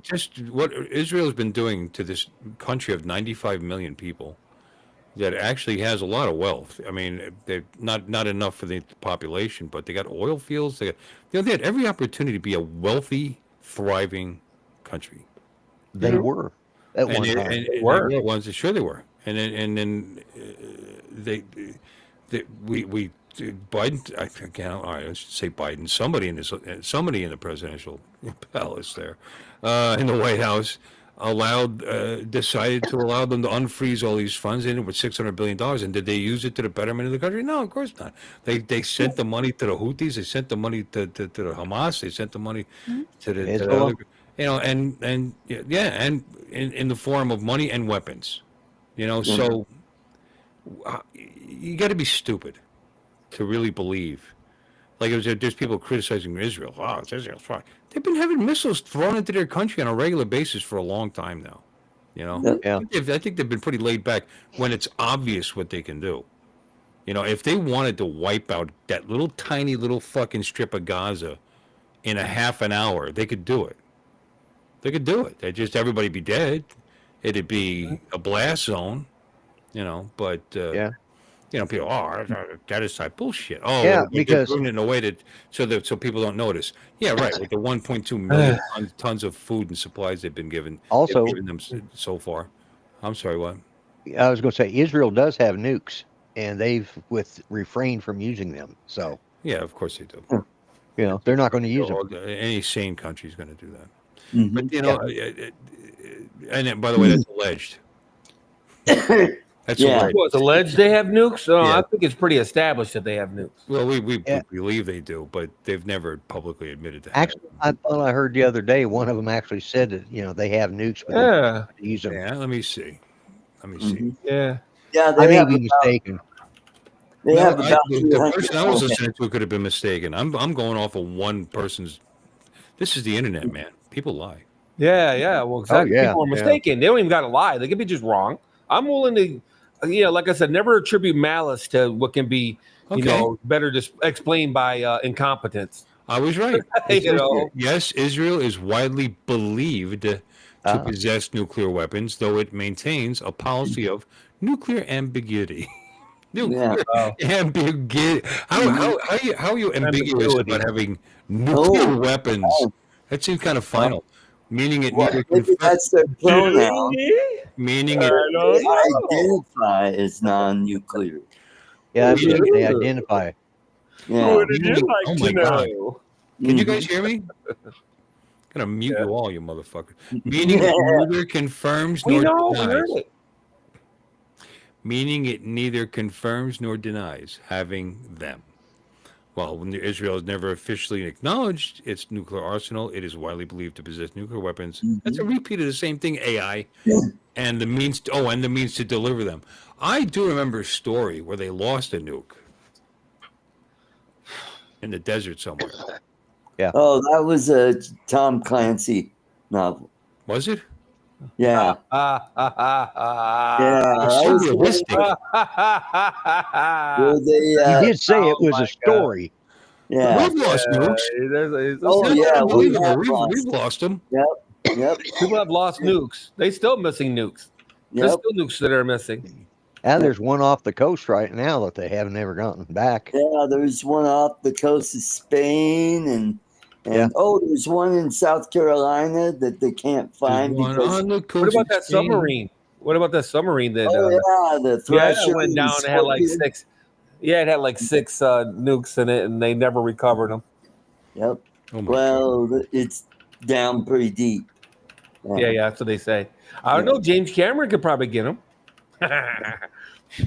Just what Israel's been doing to this country of 95 million people that actually has a lot of wealth. I mean, they're not enough for the population, but they got oil fields. They had every opportunity to be a wealthy, thriving country. They were at one time. They were ones. Sure, they were. And then we Biden, I can't, all right, I should say Biden. Somebody in the presidential palace there, in the White House, decided to allow them to unfreeze all these funds in it with $600 billion. And did they use it to the betterment of the country? No, of course not. They sent the money to the Houthis. They sent the money to the Hamas. They sent the money to the other, and yeah, and in the form of money and weapons. So you got to be stupid to really believe. Like there's people criticizing Israel. Oh, it's Israel's fault. They've been having missiles thrown into their country on a regular basis for a long time now. Yeah. I think they've been pretty laid back when it's obvious what they can do. If they wanted to wipe out that little tiny little fucking strip of Gaza in a half an hour, they could do it. They could do it. Everybody be dead. It'd be a blast zone. But Yeah. People, that is like bullshit. Oh, Yeah, they're because- doing it in a way so people don't notice. Yeah, right. With the 1.2 million tons of food and supplies they've been given, Also- they've given them so far. I'm sorry, what? I was going to say Israel does have nukes, and they've refrained from using them. So Yeah, of course they do. they're not going to use them. Any sane country is going to do that. Mhm. But and then, by the way, that's alleged. That's Yeah. alleged. Well, it's alleged they have nukes. Oh, Yeah. I think it's pretty established that they have nukes. Well, we Yeah. believe they do, but they've never publicly admitted that. Actually, I thought I heard the other day one of them actually said that they have nukes, but they Yeah, don't use them. Yeah, let me see. Mhm. yeah. Yeah, I they may have be about, mistaken. they have No, about the person I was 200. listening to could have been mistaken. I'm going off of one person's. This is the internet, man. People lie. Yeah. Well, exactly. yeah, People are yeah. mistaken. They don't even got to lie. They could be just wrong. I'm willing to, like I said, never attribute malice to what can be, Okay. better just explained by incompetence. I was right. Yes, Israel is widely believed to possess nuclear weapons, though it maintains a policy of nuclear ambiguity. Nuclear ambiguity. How are you ambiguous Ambiguity. about having nuclear Oh. weapons? That seems kind of final. Meaning it Well, neither maybe that's their pronoun. meaning They it identify as non-nuclear. Yeah, that's Yeah. what they identify. Yeah. oh my god. Can you guys Mhm. hear me? Gonna mute you all, you motherfucker. Meaning it neither confirms We nor know. We denies. heard it. Meaning it neither confirms nor denies having them. While when Israel has never officially acknowledged its nuclear arsenal, it is widely believed to possess nuclear weapons. That's a repeat of the same thing, AI, and the means to deliver them. I do remember a story where they lost a nuke in the desert somewhere. Oh, that was a Tom Clancy novel. Was it? Yeah. Yeah. Yeah. It's that so was realistic. where they, He did say it was my a story. yeah. We've lost nukes. Oh, It's yeah, we unbelievable. have We've lost. lost them. Yep. People have lost nukes. They still missing nukes. There's Yep. still nukes that are missing. And there's one off the coast right now that they haven't ever gotten back. Yeah, there's one off the coast of Spain, and Yeah. there's one in South Carolina that they can't find There's one because on the What coast about of that Spain. submarine? What about that submarine that? the Yeah, Thresher it went down. and It had like Scorpion. 6. Yeah, it had like 6 nukes in it, and they never recovered them. Yep. Oh my Well, it's down pretty deep. Yeah, that's what they say. I don't know. James Cameron could probably get them.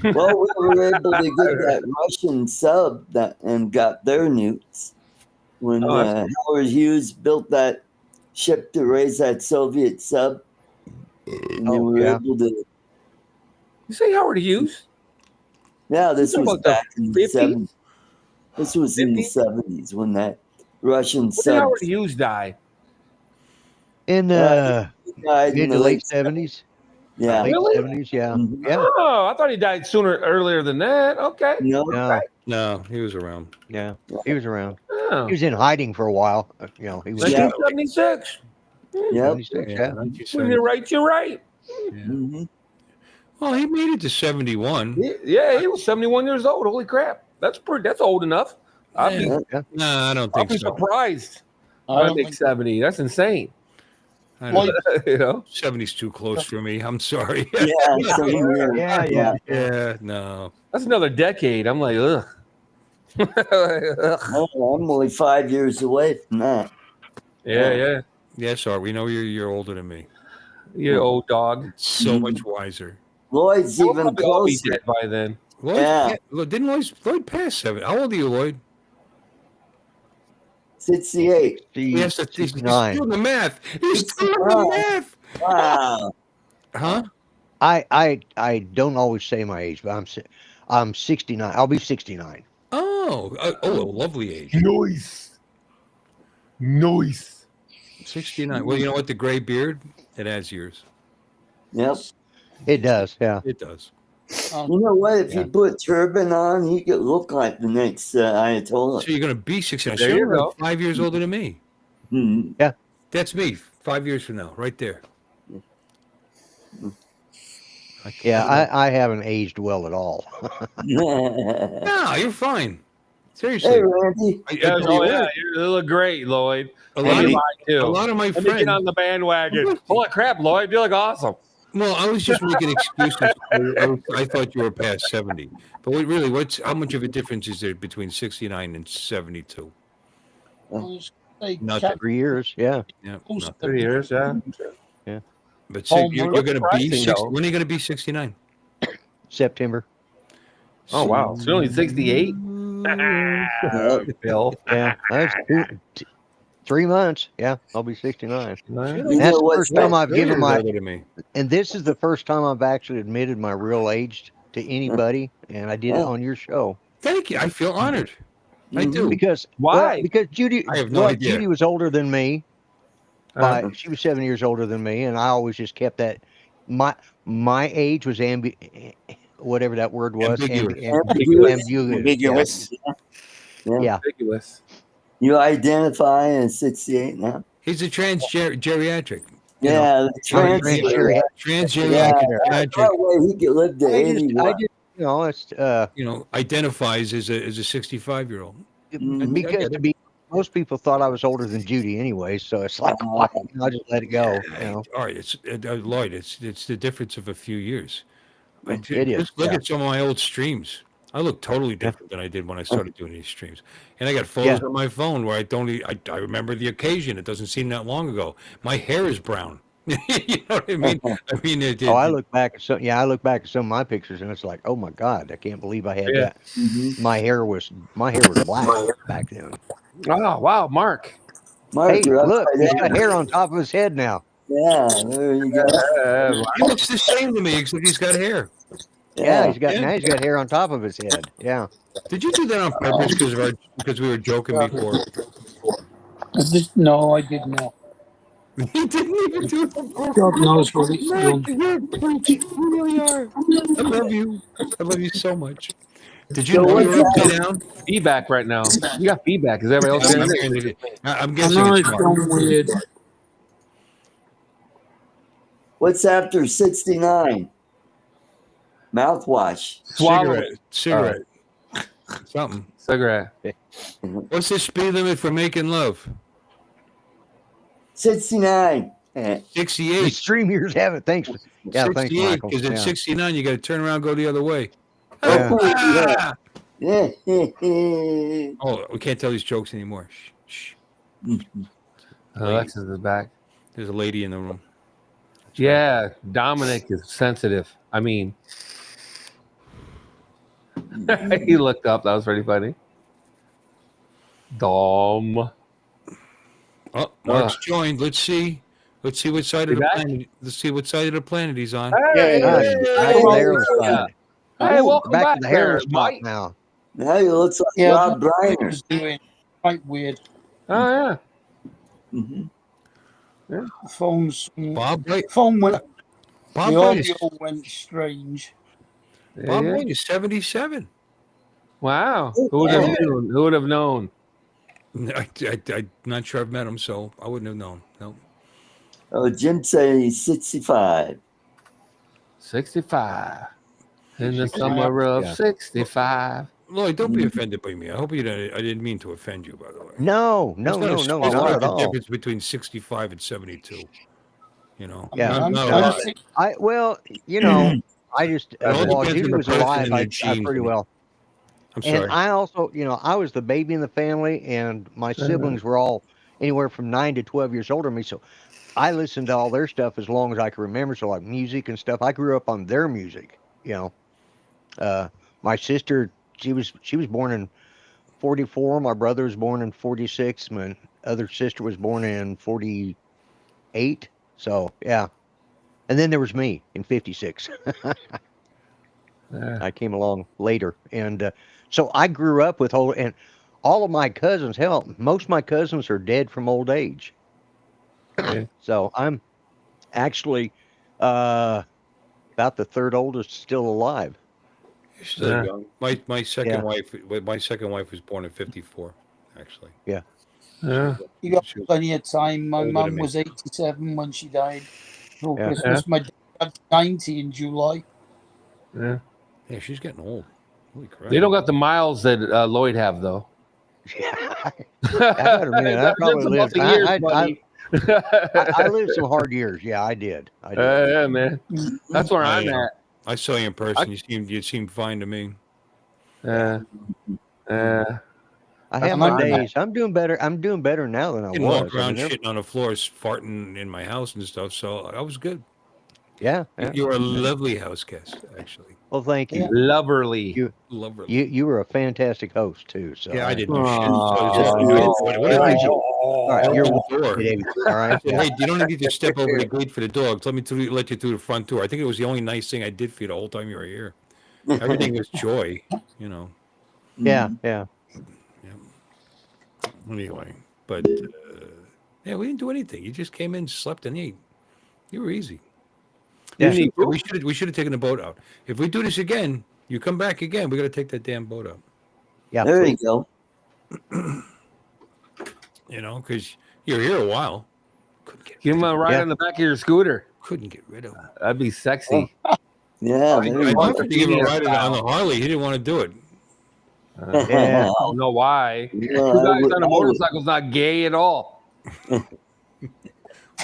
Well, we were able to get that Russian sub and got their nukes when Howard Hughes built that ship to raise that Soviet sub. And they were able to. You say Howard Hughes? Yeah, this You was talking about back in the the 70s. This was in the 50s? 70s when that Russian When did sub Howard Hughes die? In died in mid the to late 70s. Yeah. Late Really? 70s, yeah. Mhm. Yeah. Oh, I thought he died earlier than that. Okay. No, No, No, he was around. yeah. He was around. Oh. He was in hiding for a while. He was Yeah. 1976. yep. 76, yeah. When you're right, you're right. hmm Well, he made it to 71. Yeah, he was 71 years old. Holy crap. That's old enough. I'd be, No, I don't I'll think be so. surprised. I I don't make think 70. That's insane. I don't- Like- 70's too close for me. I'm sorry. Yeah. So, Yeah, yeah. Yeah, no. That's another decade. I'm like, ugh. Oh, I'm only 5 years away from that. yeah. Yes, Art. We know you're older than me. You old dog. So much wiser. Lloyd's We'll even probably all be closer. dead by then. Yeah. Didn't Lloyd pass 7? How old are you, Lloyd? 68. He's 69. doing the math. He's doing the math. Wow. Huh? I don't always say my age, but I'm 69. I'll be 69. A lovely age. Nice. 69. Well, you know what? The gray beard, it adds years. Yep. It does, yeah. It does. You know what? If you put turban on, you could look like the next Ayatollah. So you're going to be 69. There So you you're go. 5 years older than me. Mhm. Yeah. That's me 5 years from now, right there. Yeah, I haven't aged well at all. No, you're fine. Seriously. Hey, Randy. I Yeah, tell you what, you look great, Lloyd. a And lot you of- might too. a lot of my Let me get friends. on the bandwagon. Holy crap, Lloyd, you look awesome. Well, I was just making excuses. I thought you were past 70. But how much of a difference is there between 69 and 72? Nothing. 3 years, yeah. Yeah. Also, Nothing. 3 years, yeah. But Oh, you're my- going to be Surprising, though. when are you going to be 69? September. Oh wow, so you're only 68. Bill. Yeah, that's 3 months. Yeah, I'll be 69. You That's know the what's first time I've Very given my, older than me. and this is the first time I've actually admitted my real age to anybody, and I did it on your show. Thank you. I feel honored. I Mhm. do. Because Why? Because Judy, I have no idea. Judy was older than me. Uh, She was 7 years older than me, and I always just kept that. My age was whatever that word was. Ambiguous. Ambiguous. Yeah. Ridiculous. You identify as 68 now? He's a geriatric. Yeah. Trans- Geriatric. That way he could live to I 81. just, it's Identifies as a 65-year-old. Mhm. because most people thought I was older than Judy anyway, so it's like I'll just let it go. All right, it's Lloyd. It's the difference of a few years. It is, Just look yeah. at some of my old streams. I look totally different than I did when I started doing these streams. And I got photos on my phone where I remember the occasion. It doesn't seem that long ago. My hair is brown. You know what I mean? I mean, I look back at some. Yeah, I look back at some of my pictures, and it's like, oh my god, I can't believe I had that. Mhm. My hair was black back then. Oh wow, Mark. Mark, Hey, you're look, upside he's down. got hair on top of his head now. Yeah, there you go. He looks the same to me, except he's got hair. Yeah, he's got hair on top of his head. Yeah. Did you do that on purpose because we were joking before? No, I did not. He didn't even do it on purpose. God knows what it's done. You're a preach. You really are. I love you. I love you so much. Did you So know you were what's upside down? Feedback right now. You got feedback. Is everybody else hearing it? I'm I guessing know it's it's Mark. gone weird. What's after 69? Mouthwash. Swallow. Cigarette. Something. Cigarette. What's the speed limit for making love? 69. 68. The stream years have it. Thanks. Yeah, thanks, 68, Michael. because at Yeah. 69, you got to turn around and go the other way. Yeah. Ah! Yeah. Oh, we can't tell these jokes anymore. Shh. Alexis is back. There's a lady in the room. Yeah, Dominic is sensitive. I mean, he looked up. That was pretty funny. Dom. Oh, Mark's joined. Let's see what side of the back? planet. Let's see what side of the planet he's on. Hey, Back to the hair spot. Hey, welcome Back back to the hair there, spot Mike. now. Now he looks like Yeah, Rob what Reiner. was doing quite weird. Oh yeah. Mhm. The phone's Bob White. phone went. Bob The White is, audio went strange. Bob Yeah. White is 77. Wow. Who would have known? Who would have known? I'm not sure I've met him, so I wouldn't have known. No. Oh, Jim said he's 65. 65. In the 65, summer of yeah. 65. Lloyd, don't be offended by me. I hope you don't. I didn't mean to offend you, by the way. No, There's not not at a all. difference between 65 and 72. You know. Yeah. Not a I'm lot. sick. I just It all while depends Judy on the was person alive, and their I genes, pretty man. well. I'm And sorry. I also, I was the baby in the family, and my siblings were all anywhere from 9 to 12 years older than me. So I listened to all their stuff as long as I can remember. So like music and stuff, I grew up on their music. My sister, she was born in 44. My brother was born in 46. My other sister was born in 48. So yeah, and then there was me in 56. Yeah. I came along later, and so I grew up with and all of my cousins. Hell, most of my cousins are dead from old age. Yeah. So I'm actually uh, about the third oldest still alive. You're still Yeah. young. My second Yeah, wife. My second wife was born in '54. Actually, yeah. she Yeah. was, You got she was plenty of time. My older than mum me. was 87 when she died. For Yeah. Yeah. Christmas, my dad 90 in July. Yeah. Yeah, she's getting old. Holy crap! They don't got the miles that Lloyd have though. Yeah, I got to admit, I Just probably about lived. the years, buddy. I lived some hard years. Yeah, I did. I did. Yeah, man. That's where I'm I at. I saw you in I, person. You seemed fine to me. uh, uh, I that's have And my where I'm I'm at. days. I'm doing better. I'm doing better now than I Didn't walk was. I around mean, shitting on the floors, farting in my house and stuff. So I was good. yeah, yeah. You're a lovely house guest, actually. Well, thank yeah. you. Loverly. You Lovely. you were a fantastic host too. So Yeah, I I did no shit. just What did I just do? all I right. You're opened the welcome, door. David. All I right. said, Yeah. "Hey, you don't need to step over the gate for the dogs. Let you through the front door." I think it was the only nice thing I did for you the whole time you were here. Everything was joy, you know. Yeah. Yeah. Yeah. Anyway, but yeah, we didn't do anything. You just came in, slept, and ate. You were easy. You Yeah. need We should have taken the boat out. If we do this again, you come back again. We got to take that damn boat out. Yeah. There you go. You know, because you're here a while. give him a ride Yeah. on the back of your scooter. Couldn't get rid of him. That'd be sexy. Yeah, there I you go. offered to give him a ride on the Harley. He didn't want to do it. Yeah. I don't know why. Yeah, Two I guys would- on a I would- motorcycle is not gay at all. Well,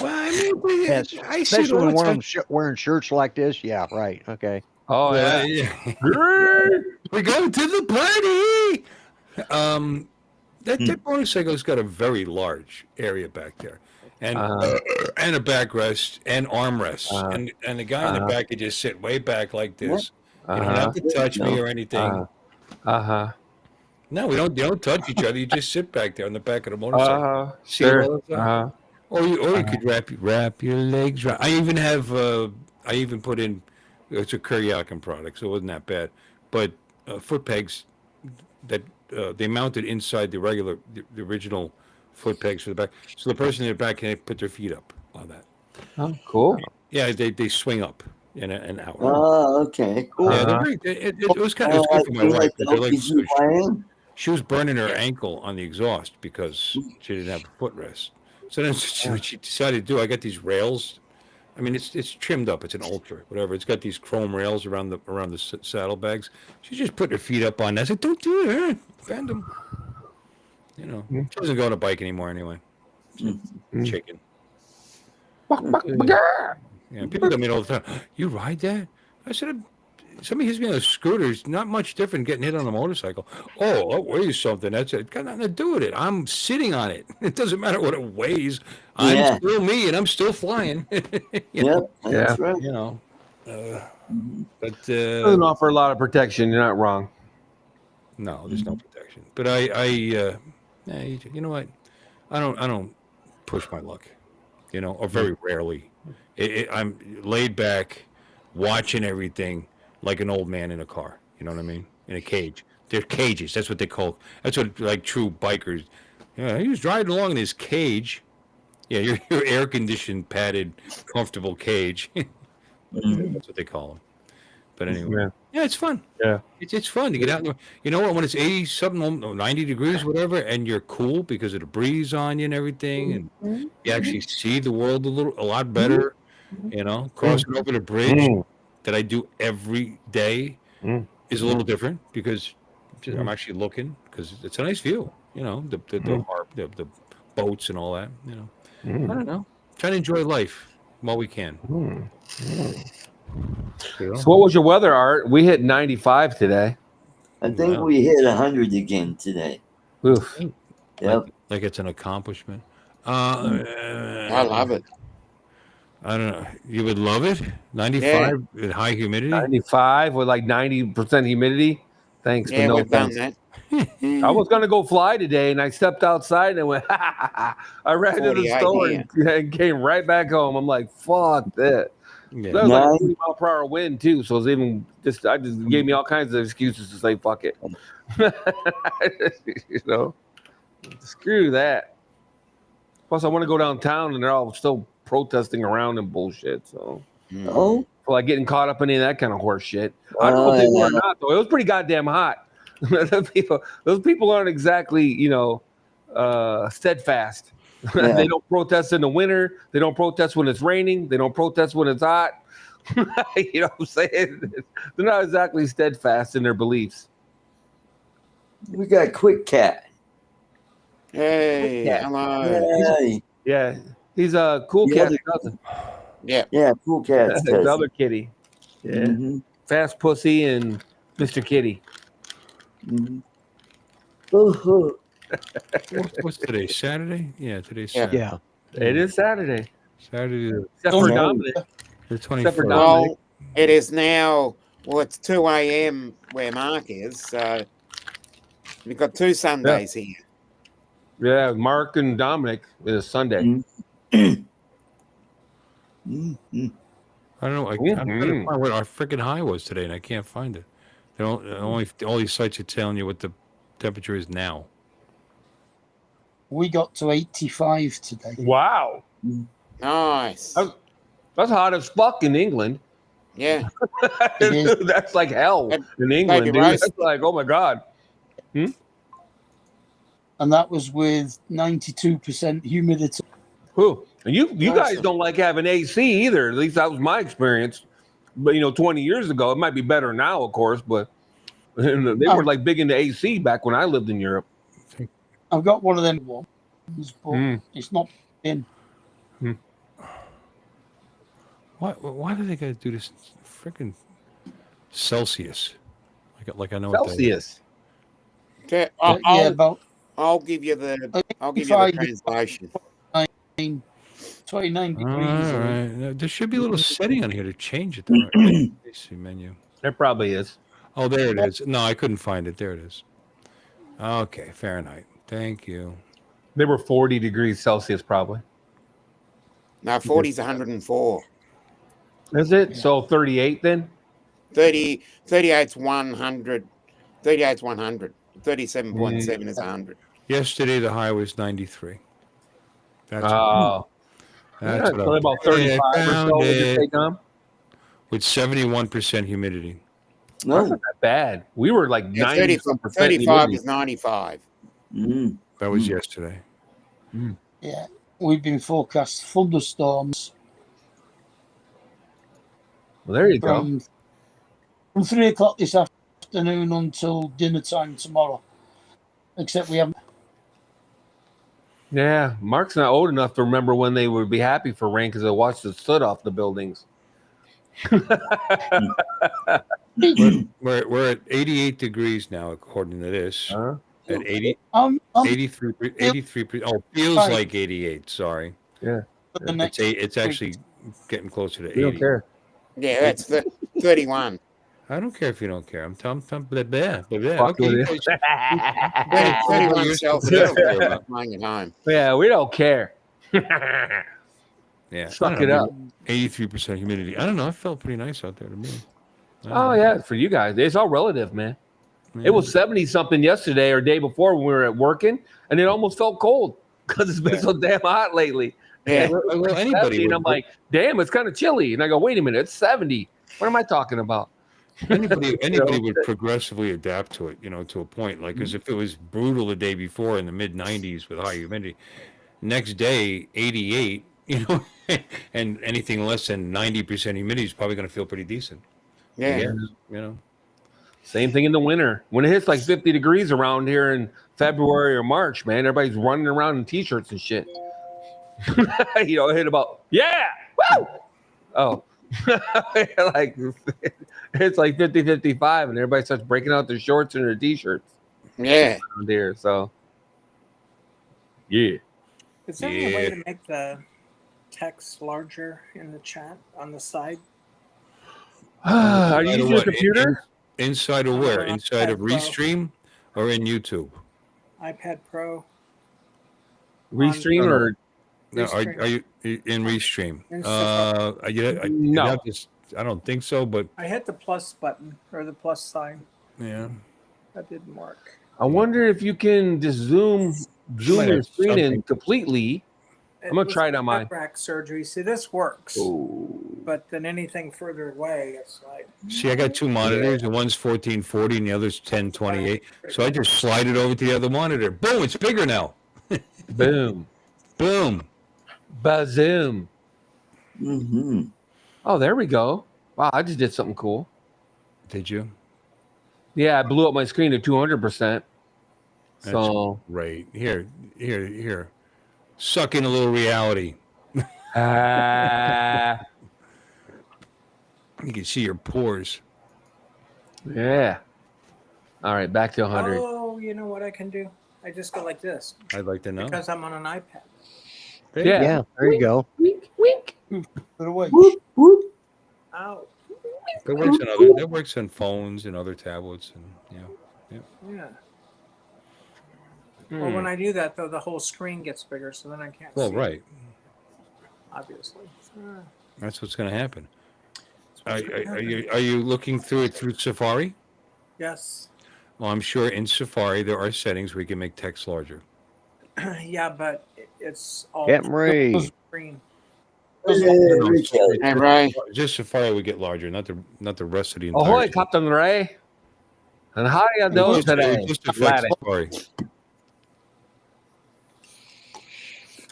I mean, Yes. I see it Especially all when the one of time. them wearing shirts like this. Yeah. Right. Okay. Oh yeah. Yeah. Great. We're going to the party. That motorcycle's got a very large area back there, and and a backrest and armrests, and the guy in the back could just sit way back like this. You don't have to touch me or anything. No, we don't. You don't touch each other. You just sit back there on the back of the motorcycle. See it all the time. Or you could wrap your legs. I even have. I even put in. It's a Kuryakin product, so it wasn't that bad. But foot pegs that they mounted inside the original foot pegs for the back, so the person in the back can put their feet up on that. Oh, cool. Yeah, they swing up in an hour. Oh, okay, cool. Yeah, they're very, it was kind of good for my wife. But she was burning her ankle on the exhaust because she didn't have a footrest. So then she decided to do. I got these rails. I mean, it's trimmed up. It's an Ultra, whatever. It's got these chrome rails around the saddlebags. She just put her feet up on that. I said, "Don't do it, bend them." You know, she doesn't go on a bike anymore anyway. Chicken. Yeah, people tell me all the time, "You ride that?" I said, "Somebody hits me on a scooter. It's not much different getting hit on a motorcycle." Oh, that weighs something. That's it. It's got nothing to do with it. I'm sitting on it. It doesn't matter what it weighs. I'm still me, and I'm still flying. Yep, that's right. You know, but Doesn't offer a lot of protection. You're not wrong. no, there's no protection. But you know what? I don't push my luck. You know, or very rarely. I'm laid back, watching everything like an old man in a car. You know what I mean? In a cage. They're cages. That's what they call. That's what like true bikers. Yeah, he was driving along in his cage. Yeah, your air conditioned, padded, comfortable cage. That's what they call them. But anyway, yeah, it's fun. Yeah, it's fun to get out there. You know what? When it's 80 something, 90 degrees, whatever, and you're cool because of the breeze on you and everything, and you actually see the world a lot better. You know, crossing over the bridge that I do every day is a little different because I'm actually looking because it's a nice view. You know, the boats and all that. You know, I don't know. Trying to enjoy life while we can. So what was your weather, Art? We hit 95 today. I think Wow. we hit 100 again today. Oof. Yep. Like it's an accomplishment. I love it. I don't know. You would love it. 95 with high humidity. 95 with like 90% humidity. Thanks, but Yeah, no we've done thanks. that. I was gonna go fly today, and I stepped outside and I went. I ran to the 48 store here. and came right back home. I'm like, fuck that. Yeah. That was like a Nine. 40-mile-per-hour wind too, so it was even just. I just gave me all kinds of excuses to say fuck it. You know, screw that. Plus, I want to go downtown, and they're all still protesting around and bullshit. So, Oh, like getting caught up in any of that kind of horse shit. I don't know if they were or yeah. not, though. It was pretty goddamn hot. those people aren't exactly, steadfast. Yeah. They don't protest in the winter. They don't protest when it's raining. They don't protest when it's hot. You know what I'm saying? They're not exactly steadfast in their beliefs. We got Quick Cat. Hey, Yeah. hello. Hey. Yeah, he's a cool The cat other- cousin. Yeah. Yeah, Cool Cat's The cousin. other kitty. Yeah, Mhm, Fast Pussy and Mr. Kitty. mhm. Oh, What's today? Saturday? Yeah, today's Yeah. Saturday. Yeah. It is Saturday, Saturday except for Oh, Dominic. the Except for 21st. Dominic. Well, it is now. Well, it's 2 a.m. where Mark is. So we've got 2 Sundays here. Yeah, Mark and Dominic is Sunday. mhm. I don't know. I'm trying to Mhm. find what our freaking high was today, and I can't find it. They don't, only all these sites are telling you what the temperature is now. we got to 85 today. Wow, Nice. Oh. that's hot as fuck in England. Yeah. It is. That's like hell And in England, maybe dude. roast. That's like, oh my god. And that was with 92% humidity. Who? And you guys Awesome. don't like having AC either. At least that was my experience. But 20 years ago, it might be better now, of course. But they were like big into AC back when I lived in Europe. I've got one of them ones, but Mm. it's not in. Why do they got to do this freaking Celsius? Like I know what that is. Celsius. Okay, Yeah, about I'll give you the 85 translation. 29 All degrees. right. Now, there should be a little setting on here to change it. Though. AC menu. There probably is. Oh, there it is. No, I couldn't find it. There it is. Okay, Fahrenheit. Thank you. They were 40 degrees Celsius, probably. No, 40's 104. Is it? So 38 then? 38's 100. 38's 100. 37.7 is 100. Yesterday the high was 93. That's Oh. that's what Probably I- about 35 or found so. Would you it. say, Tom? with 71% humidity. That's No. not that bad. We were like Yeah, 90 percent 35 is 95. Mm. That was yesterday. Yeah, we've been forecast thunderstorms Well, there you go. from 3 o'clock this afternoon until dinner time tomorrow. Except we haven't. Yeah, Mark's not old enough to remember when they would be happy for rain because they watched the soot off the buildings. We're at 88 degrees now, according to this. Huh? At 80, I'm 83, 83. Oh, feels Fine. like 88. Sorry, for the next. it's actually getting closer to 80. We don't care. Yeah, that's 31. I don't care if you don't care. I'm blah, blah, blah, blah. Fuck Okay, with you it. guys- Yeah, Well, 31 you're Celsius supposed to care about- flying at home. Yeah, we don't care. yeah, Suck I don't it know, up. 83% humidity. I don't know. It felt pretty nice out there to me. I don't Oh know. yeah, for you guys, it's all relative, man. Yeah. It was 70 something yesterday or day before when we were at working, and it almost felt cold because it's been so damn hot lately. Yeah. Well, It's anybody 70, and would- I'm like, damn, it's kind of chilly. And I go, wait a minute, it's 70. What am I talking about? anybody would progressively adapt to it, to a point. Like, because if it was brutal the day before in the mid 90s with high humidity, next day 88, and anything less than 90% humidity is probably going to feel pretty decent. Yeah. Same thing in the winter. When it hits like 50 degrees around here in February or March, man, everybody's running around in t-shirts and shit. Hit about, yeah, woo! Oh. Like, it's like 50-55, and everybody starts breaking out their shorts and their t-shirts Yeah. around here. So, yeah. Is there any way Yeah. to make the text larger in the chat on the side? Are you Inside of using a what? computer? Inside of where? Inside of iPad Pro. Restream or in YouTube? iPad Pro. Restream No, or No, Restream. are you in Restream? In Safari. No. I don't think so, but I hit the plus button or the plus sign. yeah. That didn't work. I wonder if you can just zoom Might your have screen in something. completely. I'm gonna was try it on mine. cataract surgery. See, this works, Oh. but then anything further away, it's like See, I got two monitors, and one's 1440 and the other's 1028. So I just slide it over to the other monitor. Boom, it's bigger now. Boom. Boom. Bazoom. Mm-hmm. Oh, there we go. Wow, I just did something cool. Did you? Yeah, I blew up my screen to 200%. So, Right. Here. Suck in a little reality. ah, You can see your pores. yeah. All right, back to 100. oh, you know what I can do? I just go like this I'd like to know. because I'm on an iPad. Yeah. Yeah, there you go. Wink, wink. Put away. Whoop, whoop. Ow. That works on phones and other tablets, and Yeah. Hmm. Well, when I do that, though, the whole screen gets bigger, so then I can't well, see. right. Obviously. That's what's going to happen. Are you looking through it through Safari? Yes. Well, I'm sure in Safari there are settings where you can make text larger. Yeah, but it's all Captain Ray. screen. Hey, Ray. Just Safari would get larger, not the rest of the entire. Ahoy, Captain Ray. And how are you doing today? Just affects Laddie? Safari.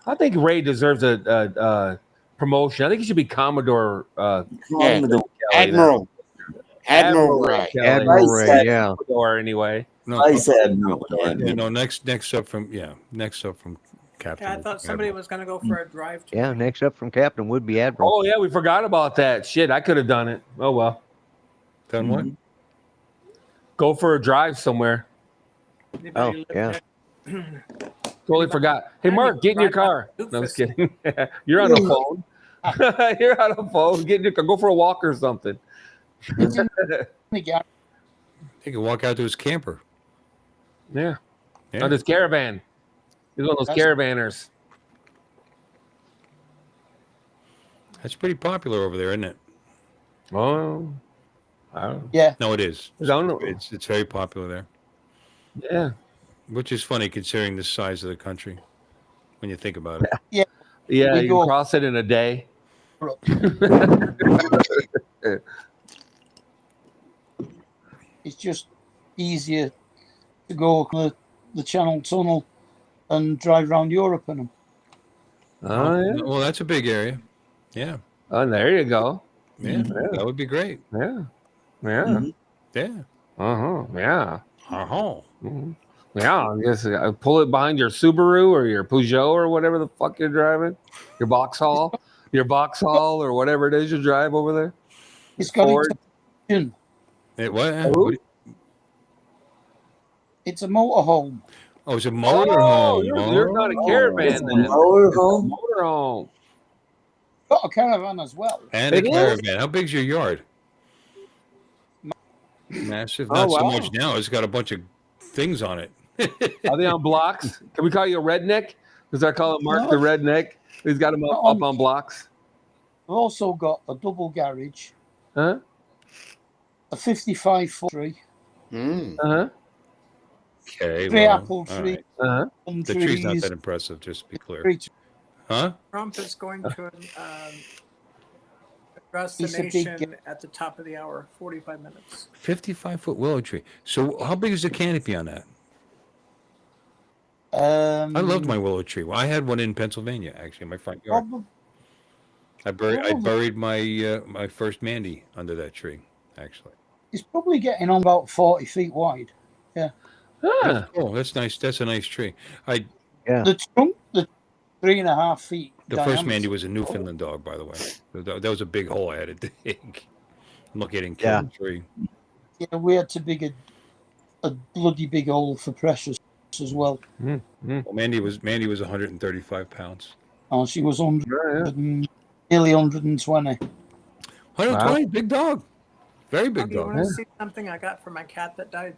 I think Ray deserves a promotion. I think he should be Commodore. Commodore. Admiral. Admiral Ray. Kelly. Admiral Nice Ray, set. yeah. Commodore, anyway. No, Vice Admiral. yeah, no. Next up from Captain. Yeah, I thought somebody was going to go for a drive. Yeah, next up from Captain would be Admiral. Oh, yeah, we forgot about that. Shit, I could have done it. Oh, well. Done what? Go for a drive somewhere. Anybody Oh, live yeah. Totally forgot. Hey, Mark, get in your car. No, I'm just kidding. You're on the phone. You're on the phone. Get in your car. Go for a walk or something. Yeah. He can walk out to his camper. Yeah. Yeah. On this caravan. He's one of those That's- caravanners. That's pretty popular over there, isn't it? Oh, I don't know. Yeah. No, it is. I don't know. It's very popular there, Yeah. which is funny considering the size of the country when you think about it. Yeah, We you can go- cross it in a day. It's just easier to go the Channel Tunnel and drive around Europe in them. Oh, yeah. Well, that's a big area. Yeah, Oh, there you go. yeah, that would be great. Yeah. Yeah. Mhm. Yeah. Uh-huh. Yeah. Uh-huh. Mhm. Yeah. I guess pull it behind your Subaru or your Peugeot or whatever the fuck you're driving. Your Vauxhall. Your Vauxhall or whatever it is you drive over there. It's got Ford. its engine. What? Who? It's a motorhome. Oh, it's a motorhome. You're not a caravan It's a then. motorhome. Motorhome. Got a caravan as well. And a It is? caravan. How big's your yard? Massive. Oh, Not so wow. much now. It's got a bunch of things on it. Are they on blocks? Can we call you a redneck? Because I call him Mark No. the redneck. He's got them up on blocks. I've also got a double garage, Huh? a 55-foot tree, Mm. Uh-huh. Okay. three well, apple all trees, right. Uh-huh. and The tree's not trees. that impressive, just to be clear. Three trees. Huh? Trump is going to address the He's a big nation at the top of the hour, 45 minutes. 55-foot willow tree. So how big is the canopy on that? I loved my willow tree. Well, I had one in Pennsylvania, actually, in my front yard. Probably, I buried my my first Mandy under that tree, actually. it's probably getting on about 40 feet wide. Huh. Oh, that's nice. That's a nice tree. The trunk, the 3.5 feet. The first diameter. Mandy was a Newfoundland dog, by the way. That was a big hole I had to dig. Look, getting Yeah. killed in tree. Yeah, we had to dig a bloody big hole for Precious as well. Mm, mm. Well, Mandy was 135 pounds. Oh, she was 100, Yeah, yeah. nearly 120. 120, big dog. Very Oh, big you dog. want to see something I got for my cat that died?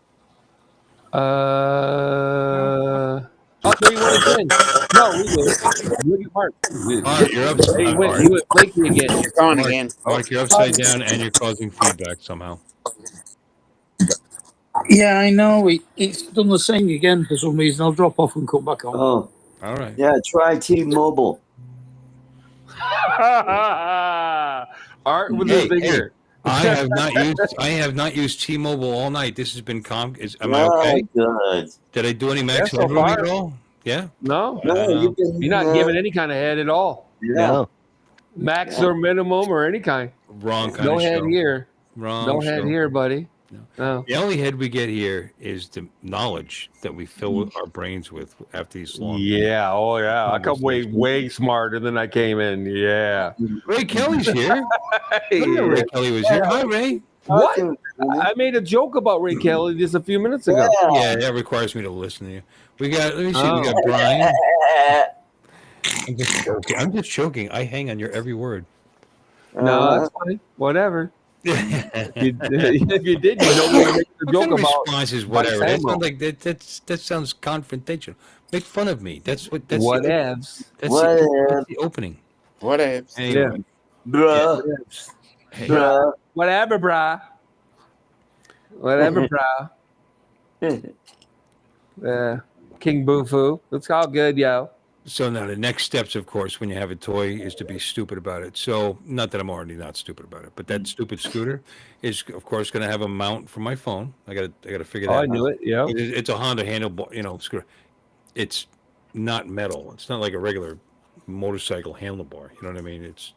Oh, there you went again. No, we did. Look at Mark. Mark, you're up. Hey, he Mark, went flaky again. You're gone Mark, again. Mark, you're upside down and you're causing feedback somehow. Yeah, I know. It's done the same again for some reason. I'll drop off and come back on. Oh, All right. yeah. Try T-Mobile. Art with Hey, the finger. I have not used T-Mobile all night. This has been calm. Am I Oh, okay? good. Did I do any max so headroom far. at all? Yeah. No, No, you've been. you're not giving any kind of head at all. Yeah. No. Max or minimum or any kind. Wrong kind No of head show. here. Wrong No show. head here, buddy. No. The only head we get here is the knowledge that we fill our brains with after these long. Yeah. Oh, yeah. I come way smarter than I came in. Yeah. Ray Kelly's here. I didn't know Ray Kelly was here. Hi, Ray. What? I made a joke about Ray Kelly just a few minutes ago. Yeah, that requires me to listen to you. We got. Let me see. We got Brian. I'm just joking. I hang on your every word. No, that's funny. Whatever. If you did, you know we make a What joke kind of about. response is whatever? That Samuel. sounds like that sounds confrontational. Make fun of me. That's what. That's Whatevs. that's the opening. Whatever. Anyway, Bruh. hey, Bruh. Whatever, brah. Whatever, brah. King Boo-Foo. It's all good, yo. so now the next steps, of course, when you have a toy, is to be stupid about it. So not that I'm already not stupid about it, but that stupid scooter is, of course, going to have a mount for my phone. I got to figure that Oh, out. I knew it. Yeah. It's a Honda handlebar, scooter. It's not metal. It's not like a regular motorcycle handlebar. You know what I mean? It's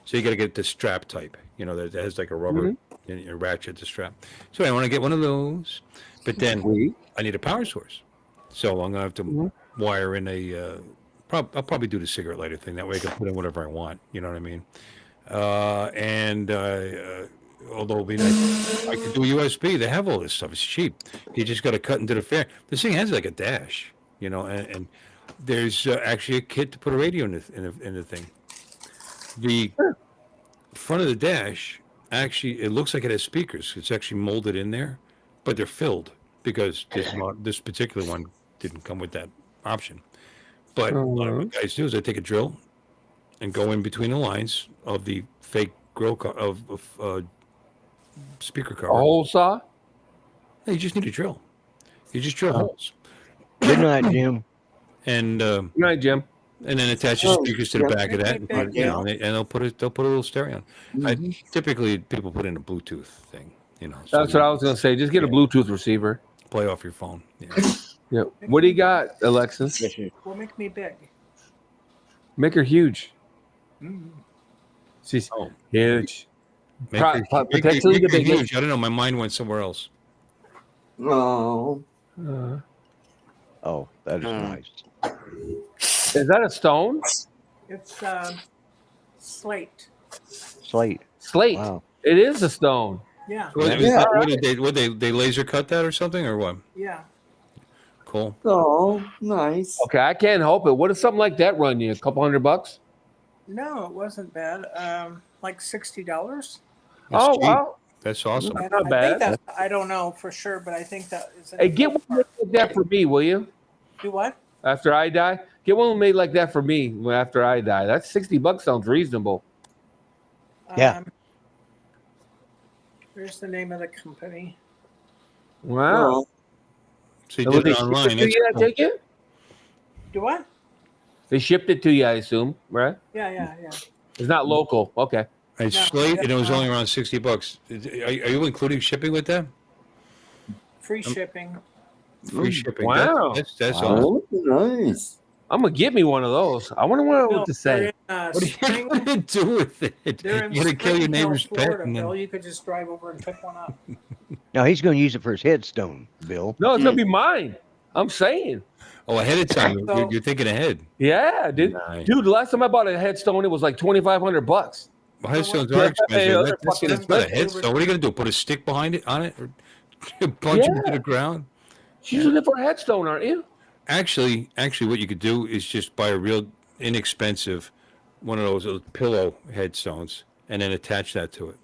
so you got to get the strap type. That has like a rubber and a ratchet to strap. So I want to get one of those, but then I need a power source. So I'm gonna have to wire in a. I'll probably do the cigarette lighter thing. That way I can put in whatever I want. You know what I mean? Although it'd be nice, I could do USB. They have all this stuff. It's cheap. You just got to cut into the fair. This thing has like a dash. And there's actually a kit to put a radio in the thing. The front of the dash actually, it looks like it has speakers. It's actually molded in there, but they're filled because this particular one didn't come with that option. But what guys do is they take a drill and go in between the lines of the fake grill of speaker cover. A hole saw? No, you just need a drill. You just drill holes. Good night, Jim. And Good night, Jim. and then attach the speakers to the back of that, and they'll put a little stereo on. Typically, people put in a Bluetooth thing. So That's what I was gonna say. Just get a Bluetooth receiver. play off your phone. Yeah. Yeah. What do you got, Alexis? Will make me big. Make her huge. She's huge. Make her- Potentially make the her biggest. huge. I don't know. My mind went somewhere else. Oh. Oh, that is nice. Is that a stone? It's slate. Slate. Slate. Wow. It is a stone. Yeah. What did they laser cut that or something or what? Yeah. Cool. Oh, nice. Okay, I can't help it. What does something like that run you? A couple $100? No, it wasn't bad. Like $60. That's Oh, cheap. wow. That's awesome. And Not I bad. think that I don't know for sure, but I think that is. Hey, get one made like that for me, will you? Do what? After I die? Get one made like that for me after I die. That's $60 sounds reasonable. Yeah. Here's the name of the company. Wow. Oh, So you And did they it online. shipped it to That's you, I cool. take it? Do what? They shipped it to you, I assume, right? Yeah. It's not local. Okay. It's No, slate, and it was no. only around $60. Are you including shipping with that? Free shipping. Free shipping. Wow. That's awesome. oh, nice. I'm going to get me one of those. I wonder what No, to say. they're in, What are you going to do with it? They're in You're going to kill your Spring Hill, neighbor's pet? Florida, And then... Bill. You could just drive over and pick one up. Now he's going to use it for his headstone, Bill. No, it's going to be mine. I'm saying. Oh, ahead of time. So- You're thinking ahead. Yeah, dude. Nice. Dude, the last time I bought a headstone, it was like $2,500. Well, headstones Yeah, are expensive. they're fucking That's not a expensive. headstone. What are you going to do? Put a stick behind it, on it, or punch it into Yeah. the ground? She's looking for a headstone, aren't you? Actually, what you could do is just buy a real inexpensive one of those little pillow headstones, and then attach that to it.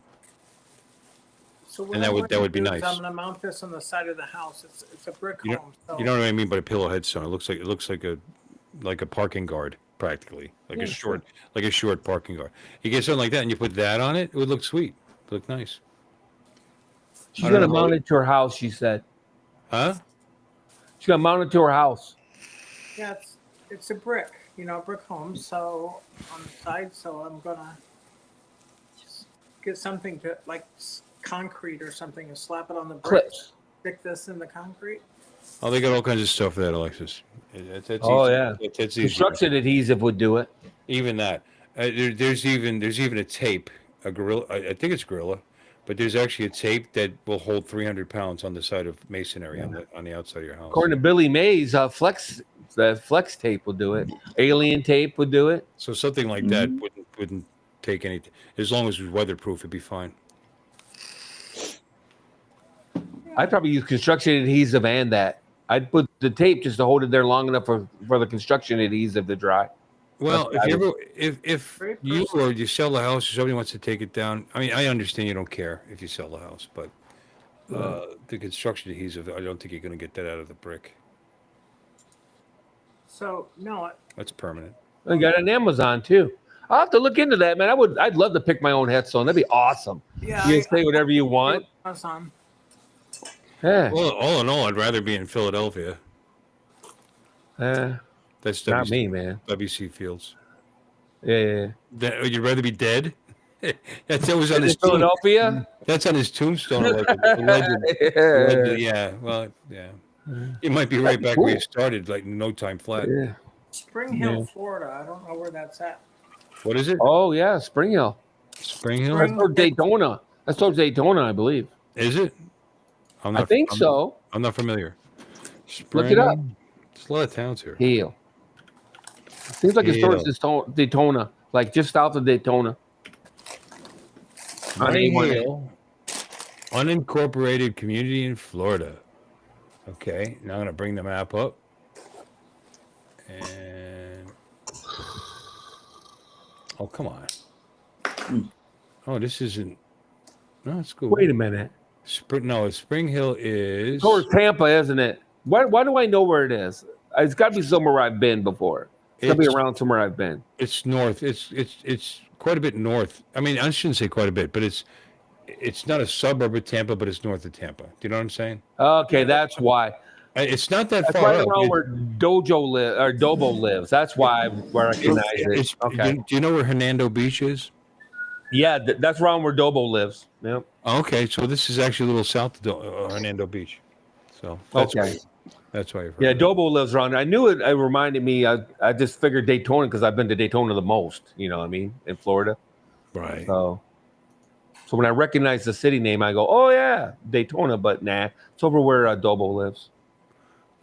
So what And I'm that going would to be do is nice. I'm going to mount this on the side of the house. It's a brick You home. So You know what I mean by a pillow headstone? It looks like a parking guard practically, like a short parking guard. You get something like that, and you put that on it. It would look sweet. It would look nice. She's I don't gonna know. mount it to her house. She said Huh? she's gonna mount it to her house. yeah, it's a brick, brick home. So on the side, so I'm gonna just get something to like concrete or something and slap it on the brick. Clips. Stick this in the concrete. Oh, they got all kinds of stuff for that, Alexis. That's Oh easy. yeah. That's easy. Construction adhesive would do it. Even that. There's even a tape, a gorilla. I think it's gorilla, but there's actually a tape that will hold 300 pounds on the side of masonry on the outside of your house. According to Billy Mays, the flex tape will do it. Alien tape would do it. So something like that wouldn't take any. As long as it was weatherproof, it'd be fine. I'd probably use construction adhesive and that. I'd put the tape just to hold it there long enough for the construction adhesive to dry. Well, That's if what you ever, if you or you sell the house or somebody wants to take it down, I mean, I understand you don't care if you sell the house, but the construction adhesive, I don't think you're going to get that out of the brick. So no, That's permanent. I got it on Amazon too. I'll have to look into that, man. I'd love to pick my own headstone. That'd be awesome. yeah, You can say whatever you want. Amazon. Yeah. Well, all in all, I'd rather be in Philadelphia. That's Not me, man. WC Fields. Yeah. You'd rather be dead? That was on In his Philadelphia? That's on his tombstone. Like a legend. Yeah. Well, yeah. You might be right back where you started, like no time flat. Yeah. Spring Hill, Florida. I don't know where that's at. What is it? Oh yeah, Spring Hill. Spring Hill? That's towards Daytona. That's towards Daytona, I believe. Is it? I think so. I'm not familiar. Look it up. There's a lot of towns here. Hill. Seems like it's towards Daytona, like just south of Daytona. Spring Hill, unincorporated community in Florida. Okay, now I'm gonna bring the map up. And oh, come on. Oh, this isn't. No, it's cool. Wait a minute. Spring Hill is Towards Tampa, isn't it? Why do I know where it is? It's got to be somewhere I've been before. It's got to be around somewhere I've been. It's north. It's quite a bit north. I mean, I shouldn't say quite a bit, but it's not a suburb of Tampa, but it's north of Tampa. Do you know what I'm saying? Okay, that's why. It's not that That's far right up. around where Dobo lives. That's why I recognize it. Okay. Do you know where Hernando Beach is? Yeah, that's around where Dobo lives. Yep. Okay, so this is actually a little south of Hernando Beach. So that's why. Yeah, Dobo lives around there. I knew it. It reminded me. I just figured Daytona because I've been to Daytona the most. You know what I mean? In Florida. Right. So when I recognize the city name, I go, "Oh yeah, Daytona." But nah, it's over where Dobo lives.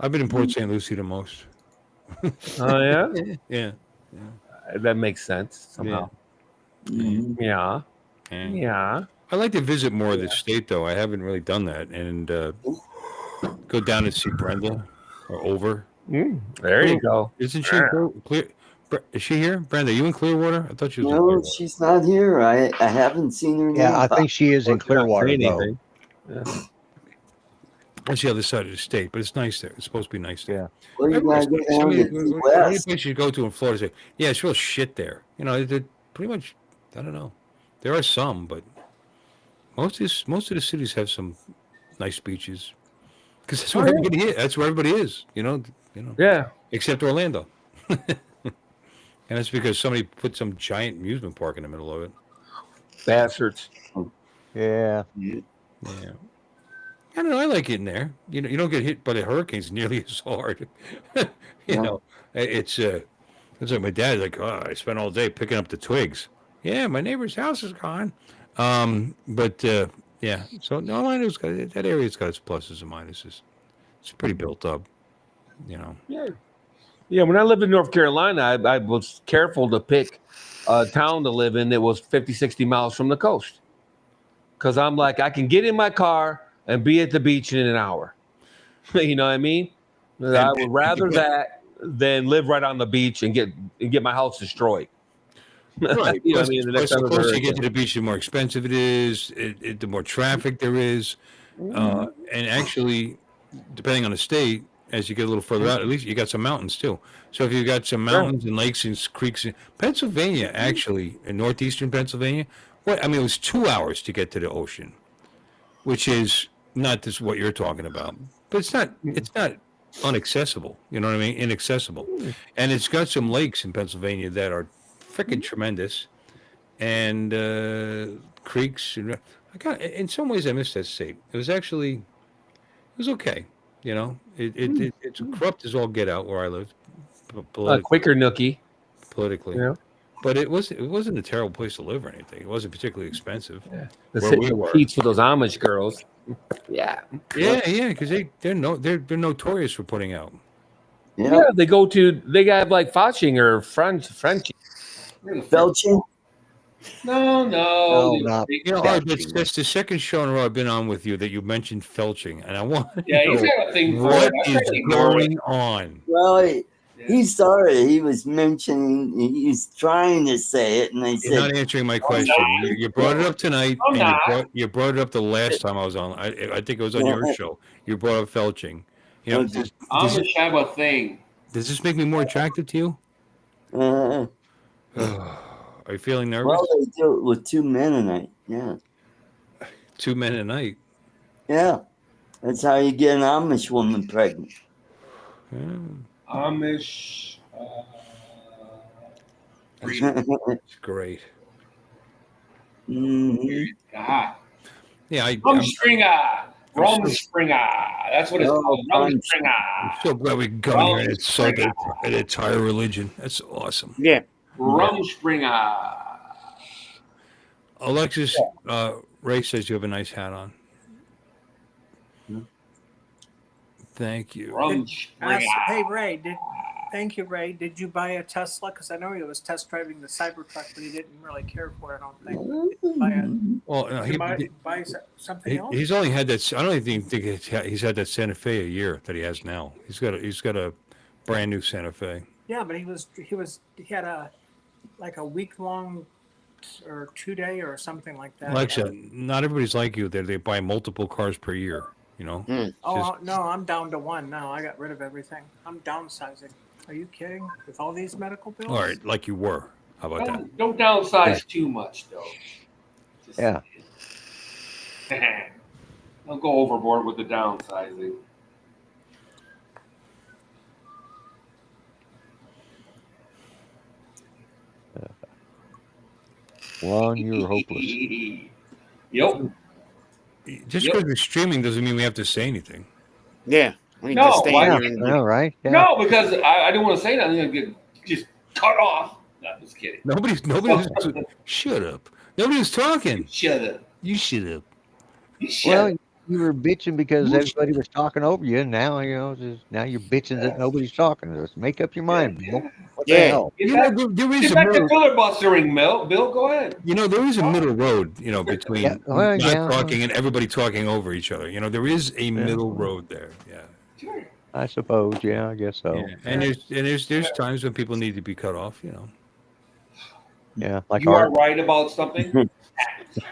I've been in Port St. Lucie the most. Oh yeah. Yeah. That makes sense somehow. Yeah. Yeah. I'd like to visit more of the state, though. I haven't really done that, and go down and see Brenda or over. There you go. Isn't she clear? Is she here, Brenda? Are you in Clearwater? I thought she was. In No, Clearwater. she's not here. I haven't seen her. Yeah, I think she is in Clearwater, though. Yeah. That's the other side of the state, but it's nice there. It's supposed to be nice there. Yeah. Well, you gotta go down to Key Any West. place you go to in Florida, say, yeah, it's real shit there. You know, they're pretty much. I don't know. There are some, but most of the cities have some nice beaches because that's where everybody is. That's where everybody is. You know. Yeah. Except Orlando, and it's because somebody put some giant amusement park in the middle of it. Bastards. Yeah. Yeah. I don't know. I like getting there. You know, you don't get hit by the hurricanes nearly as hard. you know, it's like my dad's like, oh, I spent all day picking up the twigs. Yeah, my neighbor's house is gone. But yeah. So no, that area's got its pluses and minuses. It's pretty built up. You know. Yeah. Yeah. When I lived in North Carolina, I was careful to pick town to live in that was 50, 60 miles from the coast. Because I'm like, I can get in my car and be at the beach in an hour. You know what I mean? I would rather that than live right on the beach and get my house destroyed. Right. You know what I Plus, mean? The plus next time the there's a closer you get to hurricane. the beach, the more expensive it is. The more traffic there is, and actually, depending on the state, as you get a little further out, at least you got some mountains too. So if you got some mountains and lakes and creeks, Pennsylvania, actually, in northeastern Pennsylvania, what I mean, it was 2 hours to get to the ocean, which is not this what you're talking about, but it's not unaccessible. You know what I mean? Inaccessible, and it's got some lakes in Pennsylvania that are freaking tremendous, and creeks. And in some ways, I miss that state. It was okay. You know, it's corrupt as all get out where I live, Quaker Nookie. politically. Yeah. But it wasn't a terrible place to live or anything. It wasn't particularly expensive. The Where city we of were. Pete's with those Amish girls. Yeah. Yeah, because they're notorious for putting out. Yeah, they got like Faching or French. Belching? No. not You know, Art, that's the second show in a row I've been on with you that you mentioned felching, and I want to Yeah, he's know got a thing for what it. I is tried to ignore it. going on. Well, he started. He was mentioning. He's trying to say it, and I You're said, not answering my question. You brought it up tonight, I'm and not. you brought it up the last time I was on. I think it was on your show. You brought up felching. You know, Okay. Amish have a thing. does this make me more attractive to you? Are you feeling nervous? well, they do it with 2 men a night. Yeah, 2 men a night. yeah. That's how you get an Amish woman pregnant. Yeah. Amish. It's great. Mhm. God. Yeah, Rumspringer. That's what it's Oh, called. I'm Rumspringer. so glad we can come here and insult an entire religion. That's awesome. Yeah. Rumspringer. Alexis, Ray says you have a nice hat on. Thank you. Hey Ray, thank you, Ray. Did you buy a Tesla? Because I know he was test driving the Cybertruck, but he didn't really care for it. I don't think. Well, no, Did you buy something else? he's only had that. I don't even think he's had that Santa Fe a year that he has now. He's got a brand new Santa Fe. Yeah, but he had a week long or 2-day or something like that. Alexa, not everybody's like you. They buy multiple cars per year. You know. No, I'm down to one now. I got rid of everything. I'm downsizing. Are you kidding? With all these medical bills? All right, like you were. How about that? Don't downsize too much, though. Yeah. Don't go overboard with the downsizing. Ron, you're hopeless. Yep. Just because we're streaming doesn't mean we have to say anything. Yeah. We No, just stay why here not? and All right. Yeah. No, because I didn't want to say nothing. I'd get just cut off. No, I'm just kidding. Nobody's shut up. Nobody's talking. Shut up. You shut up. You shut Well, up. you were bitching because everybody was talking over you, and now now you're bitching that nobody's talking to us. Make up your mind, Bill. What the Yeah. hell? Get You back, know, there is get a back to middle, filibustering, Bill. Go ahead. you know, there is a middle road, you know, between Yeah, well, not yeah. talking and everybody talking over each other. You know, there is a middle road there. Yeah. Sure. I suppose. Yeah, I guess so. Yeah. And there's times when people need to be cut off. You know. Yeah, like You are art. right about something.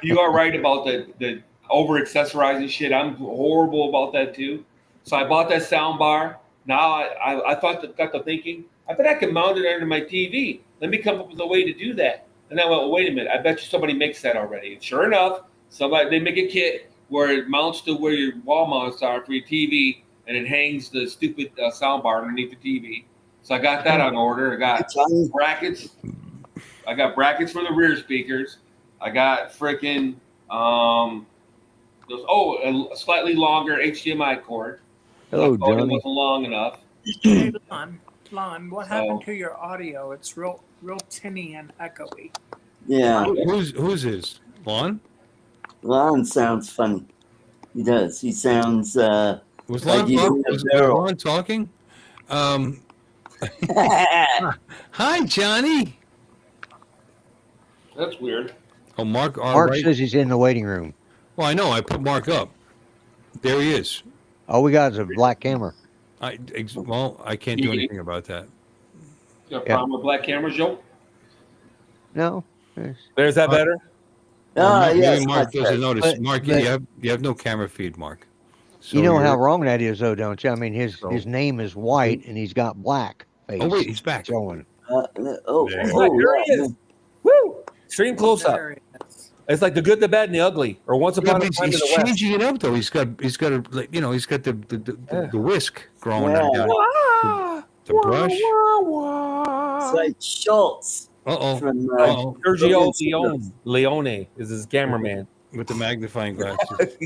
You are right about the over accessorizing shit. I'm horrible about that too. So I bought that sound bar. Now I got to thinking, I bet I can mount it under my TV. Let me come up with a way to do that. And I went, well, wait a minute. I bet you somebody makes that already. And sure enough, they make a kit where it mounts to where your wall mounts are for your TV, and it hangs the stupid sound bar underneath the TV. So I got that on order. I got brackets. I got brackets for the rear speakers. I got freaking a slightly longer HDMI cord. Hello, I thought it Johnny. wasn't long enough. Hey, Lon, what happened to your audio? It's real tinny and echoey. Yeah. Who's his? Lon? Lon sounds funny. He does. He sounds Was like Lon, he's in a was barrel. Lon talking? Hi, Johnny. That's weird. Oh, Mark R. Mark Right. says he's in the waiting room. Well, I know. I put Mark up. There he is. All we got is a black camera. Well, I can't do anything about that. You got a problem with black cameras, Joe? No. There's that better? Well, yes, maybe Mark doesn't notice. But- Mark, but- you have no camera feed, Mark. So You know how you're- wrong that is, though, don't you? I mean, his So- name is white and he's got black face. Oh wait, he's back. showing. There he is. Woo! Extreme close up. There he is. It's like the good, the bad, and the ugly. Or once Yeah, upon but a time in he's the West. changing it up though. He's got he's got the whisk growing Yeah. down. The brush. It's like Schultz Uh-oh. from Uh-oh. Sergio Leone is his cameraman. With the magnifying glasses.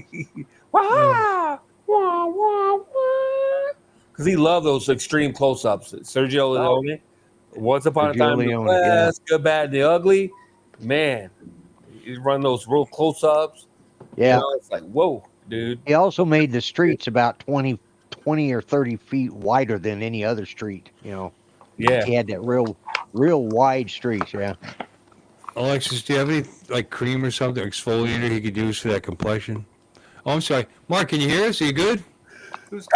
Because he loved those extreme close-ups. Sergio Leone, once upon a Sergio time in the Leone, West, good, bad, and the ugly. Man, you run those real close-ups. Yeah. You know, it's like, whoa, dude. He also made the streets about 20 or 30 feet wider than any other street. You know, Yeah. he had that real wide streets. Yeah. Alexis, do you have any like cream or something, exfoliator he could use for that complexion? Oh, I'm sorry. Mark, can you hear us? Are you good? Whose,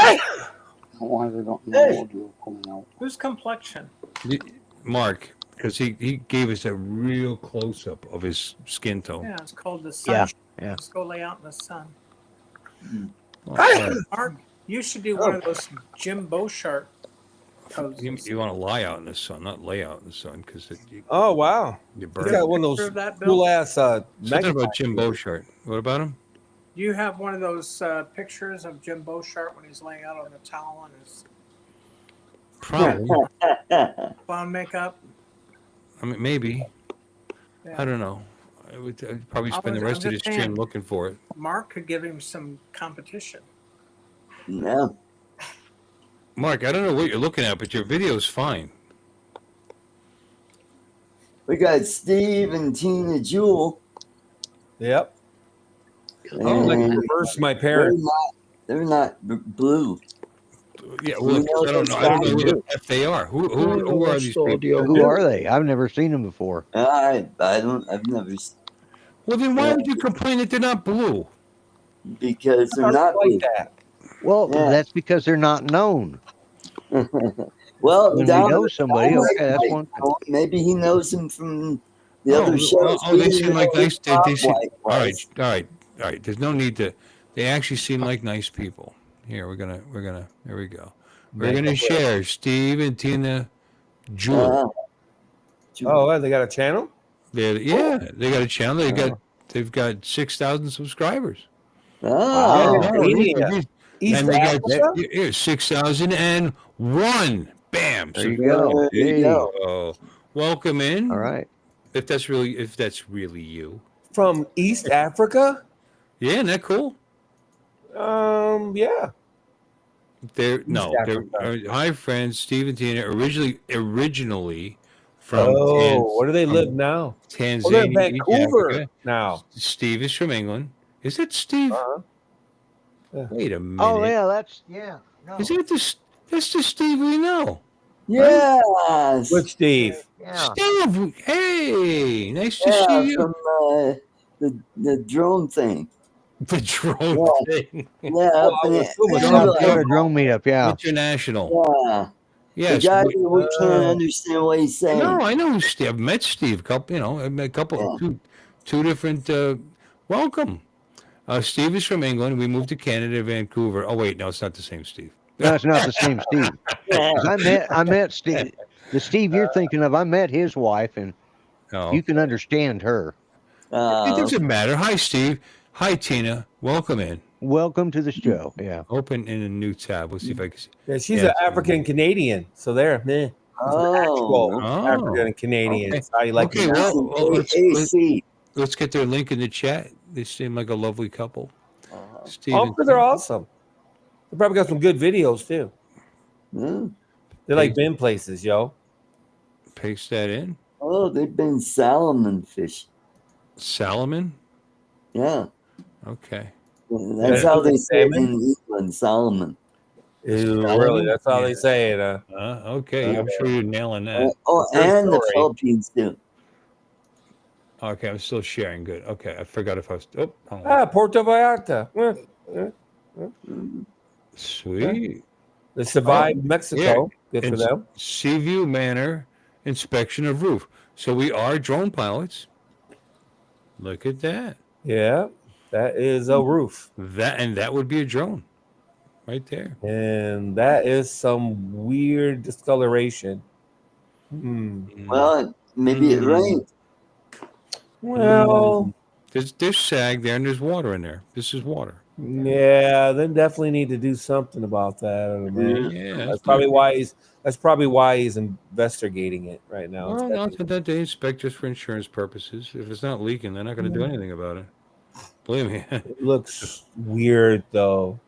Why they got no audio coming out? whose complexion? Mark, because he gave us a real close up of his skin tone. Yeah, it's called the sun. Yeah, yeah. Let's go lay out in the sun. Oh, all right. Mark, you should do one of those Jim Beauchart poses. You want to lie out in the sun, not lay out in the sun, because Oh, wow. you He's burn. got one of Picture those of that, Bill? cool-ass Something magnifying about Jim Beauchart. What about him? Do you have one of those pictures of Jim Beauchart when he's laying out on the towel and his Probably. blonde makeup? I mean, maybe. Yeah. I don't know. I'd probably I spend the was- rest I'm of his just chin saying. looking for it. Mark could give him some competition. No. Mark, I don't know what you're looking at, but your video's fine. We got Steve and Tina Jewell. Yep. I would like to and reverse my they're parents. not blue. Yeah, well, knows I don't know. I don't know who the F they are. Who are these people? Who are they? I've never seen them before. I don't. I've never Well, then why would you complain that they're not blue? because they're not blue. like that. Well, Yeah. that's because they're not known. Well, When we down know somebody, down okay, that's like, one thing. maybe he knows him from the other shows. Oh, they We seem like know nice. They seem, Bob all right, was. all right, all right. There's no need to. They actually seem like nice people. Here, we're gonna. Here we go. We're gonna share Steve and Tina Jewell. Oh, what, they got a channel? They got a channel. They've got 6,000 subscribers. Oh, Yeah, Canada. East and they got Africa? here 6,001. Bam. There you go. There you Hey. go. Oh, welcome in. All right. If that's really you. From East Africa? Yeah, isn't that cool? Yeah. They're Africa. hi friends, Steve and Tina. Originally from Where do they live now? Tanzania, Oh, they're in East Vancouver Africa. now. Steve is from England. Is that Steve? Uh-huh. Wait a minute. Oh yeah, no. Is that that's the Steve we know? Yes. With Steve. Yeah. Steve, hey, nice to Yeah, see you. from the drone thing. The drone Yeah. thing. Yeah, up in it. so much North fun. Dakota drone meetup. Yeah. International. Yeah. Yes. The guy we can't understand what he's saying. No, I know Steve. I've met Steve. I met a couple, two different. Welcome. Steve is from England. We moved to Canada, Vancouver. Oh wait, no, it's not the same Steve. No, it's not the same Steve. 'Cause I met Steve. The Steve you're thinking of. I met his wife, and No, you can understand her. it doesn't matter. Hi, Steve. Hi, Tina. Welcome in. Welcome to the show. Yeah. Open in a new tab. Let's see if I can see. Yeah, she's Yeah. an African Canadian. So there, meh. Oh. African Canadian. Okay. That's how you like Okay, to well, AC. let's get their link in the chat. They seem like a lovely couple. Steve and they're awesome. They probably got some good videos too. Hmm. They like been places, yo. Paste that in. Oh, they've been salmon fish. Salomon. Yeah. Okay. That's Yeah. how they say it Salmon? in England, Solomon. Ew, really? That's how they say it. Okay, I'm sure you're nailing that. Oh, Good and the story. Philippines too. Okay, I'm still sharing. Good. Okay, I forgot if I was. Oh, hold on. Ah, Puerto Vallarta. Sweet. They survived Mexico. Good for them. Seaview Manor inspection of roof. So we are drone pilots. Look at that. Yeah, that is a roof. That would be a drone, right there. And that is some weird discoloration. Well, maybe it rained. Well, there's sag there and there's water in there. This is water. Yeah, they definitely need to do something about that. I don't know. Yeah, that's probably why he's investigating it right now. Well, not that they inspect just for insurance purposes. If it's not leaking, they're not going to do anything about it. Believe me. It looks weird though.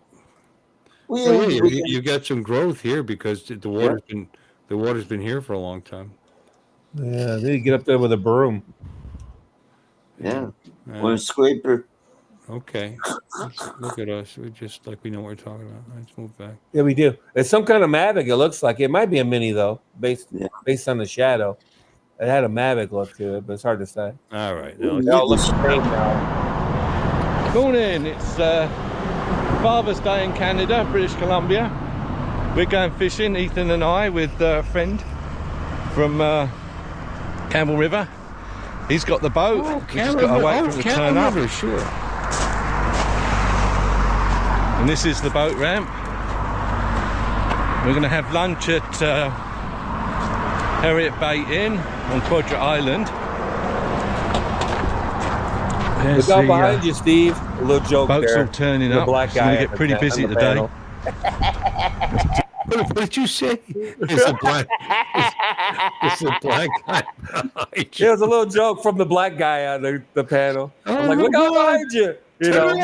Well, yeah, you got some growth here because the water's been here for a long time. Yeah, they need to get up there with a broom. Yeah, or a scraper. Okay, look at us. We're just like we know what we're talking about. Let's move back. Yeah, we do. It's some kind of Mavic. It looks like it might be a Mini though, based on the shadow. It had a Mavic look to it, but it's hard to say. All right, now looks the same now. Morning. It's Father's Day in Canada, British Columbia. We're going fishing, Ethan and I, with a friend from Campbell River. He's got the boat. We just got to wait for him to turn up. Sure. And this is the boat ramp. We're going to have lunch at Harriet Bay Inn on Quadra Island. Look out behind you, Steve. A little joke boats there. All turning the up. Black It's going guy to get pretty busy today. What did you say? It's a black. It's a black guy. There's a little joke from the black guy on the panel. I'm like, look out behind you. You know,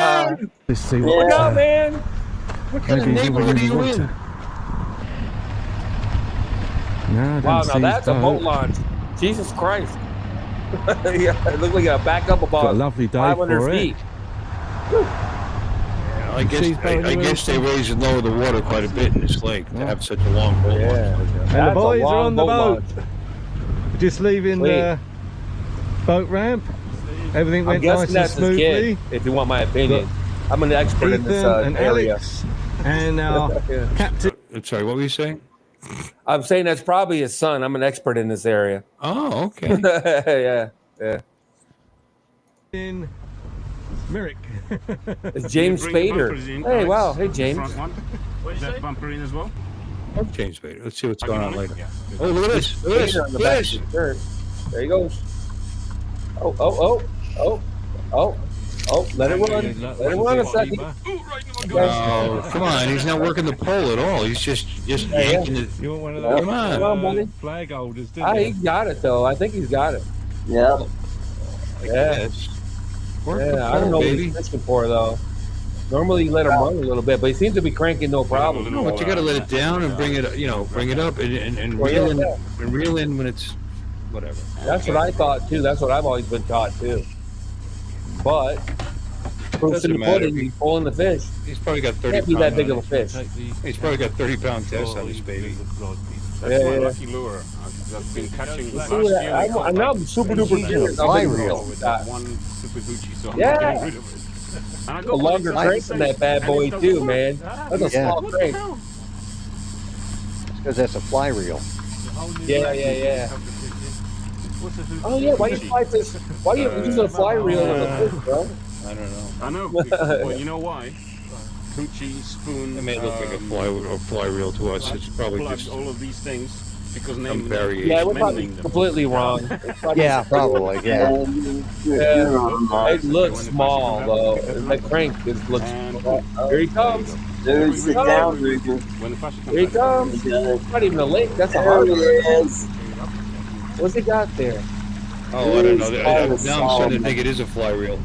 let's see look out, man. What kind of neighborhood are you in? No, wow, now that's a boat launch. Jesus Christ. Yeah, it looks like a back up about got a lovely day 500 for feet. I guess they raise and lower the water quite a bit in this lake to have such a long boat launch. And the boys are on the boat. Just leaving the boat ramp. Everything went nice and smoothly. If you want my opinion, I'm an expert in this and area. Alex and our captain. I'm sorry, what were you saying? I'm saying that's probably his son. I'm an expert in this area. Oh, okay. yeah. In Merrick. It's James Spader. Hey, wow. Hey, James. Is that bumper in as well? I'm James Spader. Let's see what's going on later. Oh, look at this. Look at this. Look at this. There he goes. Oh, let it run. Let it run a second. Oh, come on. He's not working the pole at all. He's just yanking it. You want one of those? Come on. Come on, buddy. Flag holders, didn't He got it, though. I think he's got it. Yeah. Yeah. I don't know what he's fishing for, though. Normally you let him run a little bit, but he seems to be cranking no problem. No, but you got to let it down and bring it up and reel in when it's whatever. That's what I thought too. That's what I've always been taught too. But proof's in the pudding. He's pulling the fish. He's probably got 30 Can't be that big of a fish. He's probably got 30-pound test on this baby. That's my lucky lure. I've been catching last year. I'm now super duper curious. Fly reel. With that one Super Gucci, so I'm Yeah. getting rid of it. And I A go for longer these crank size than that things, bad and boy it doesn't too, work. man. That's a small What the crank. hell? Because that's a fly reel. Yeah. What's the Oh yeah, why you fly fish? Why you using a fly reel as a fish, bro? I don't know. I know. Well, you know why? Gucci, spoon. It may look like a fly reel to us. It's probably plug, just all of these things because some name variation. Yeah, we're probably them. completely wrong. Yeah, probably. Yeah. It looks small though. The crank looks. Here he comes. There's the downrigger. When the fashion Here he comes. It's not even a lake. That's a There harbor. he is. What's he got there? Oh, I don't know. Now I'm Solid. starting to think it is a fly reel.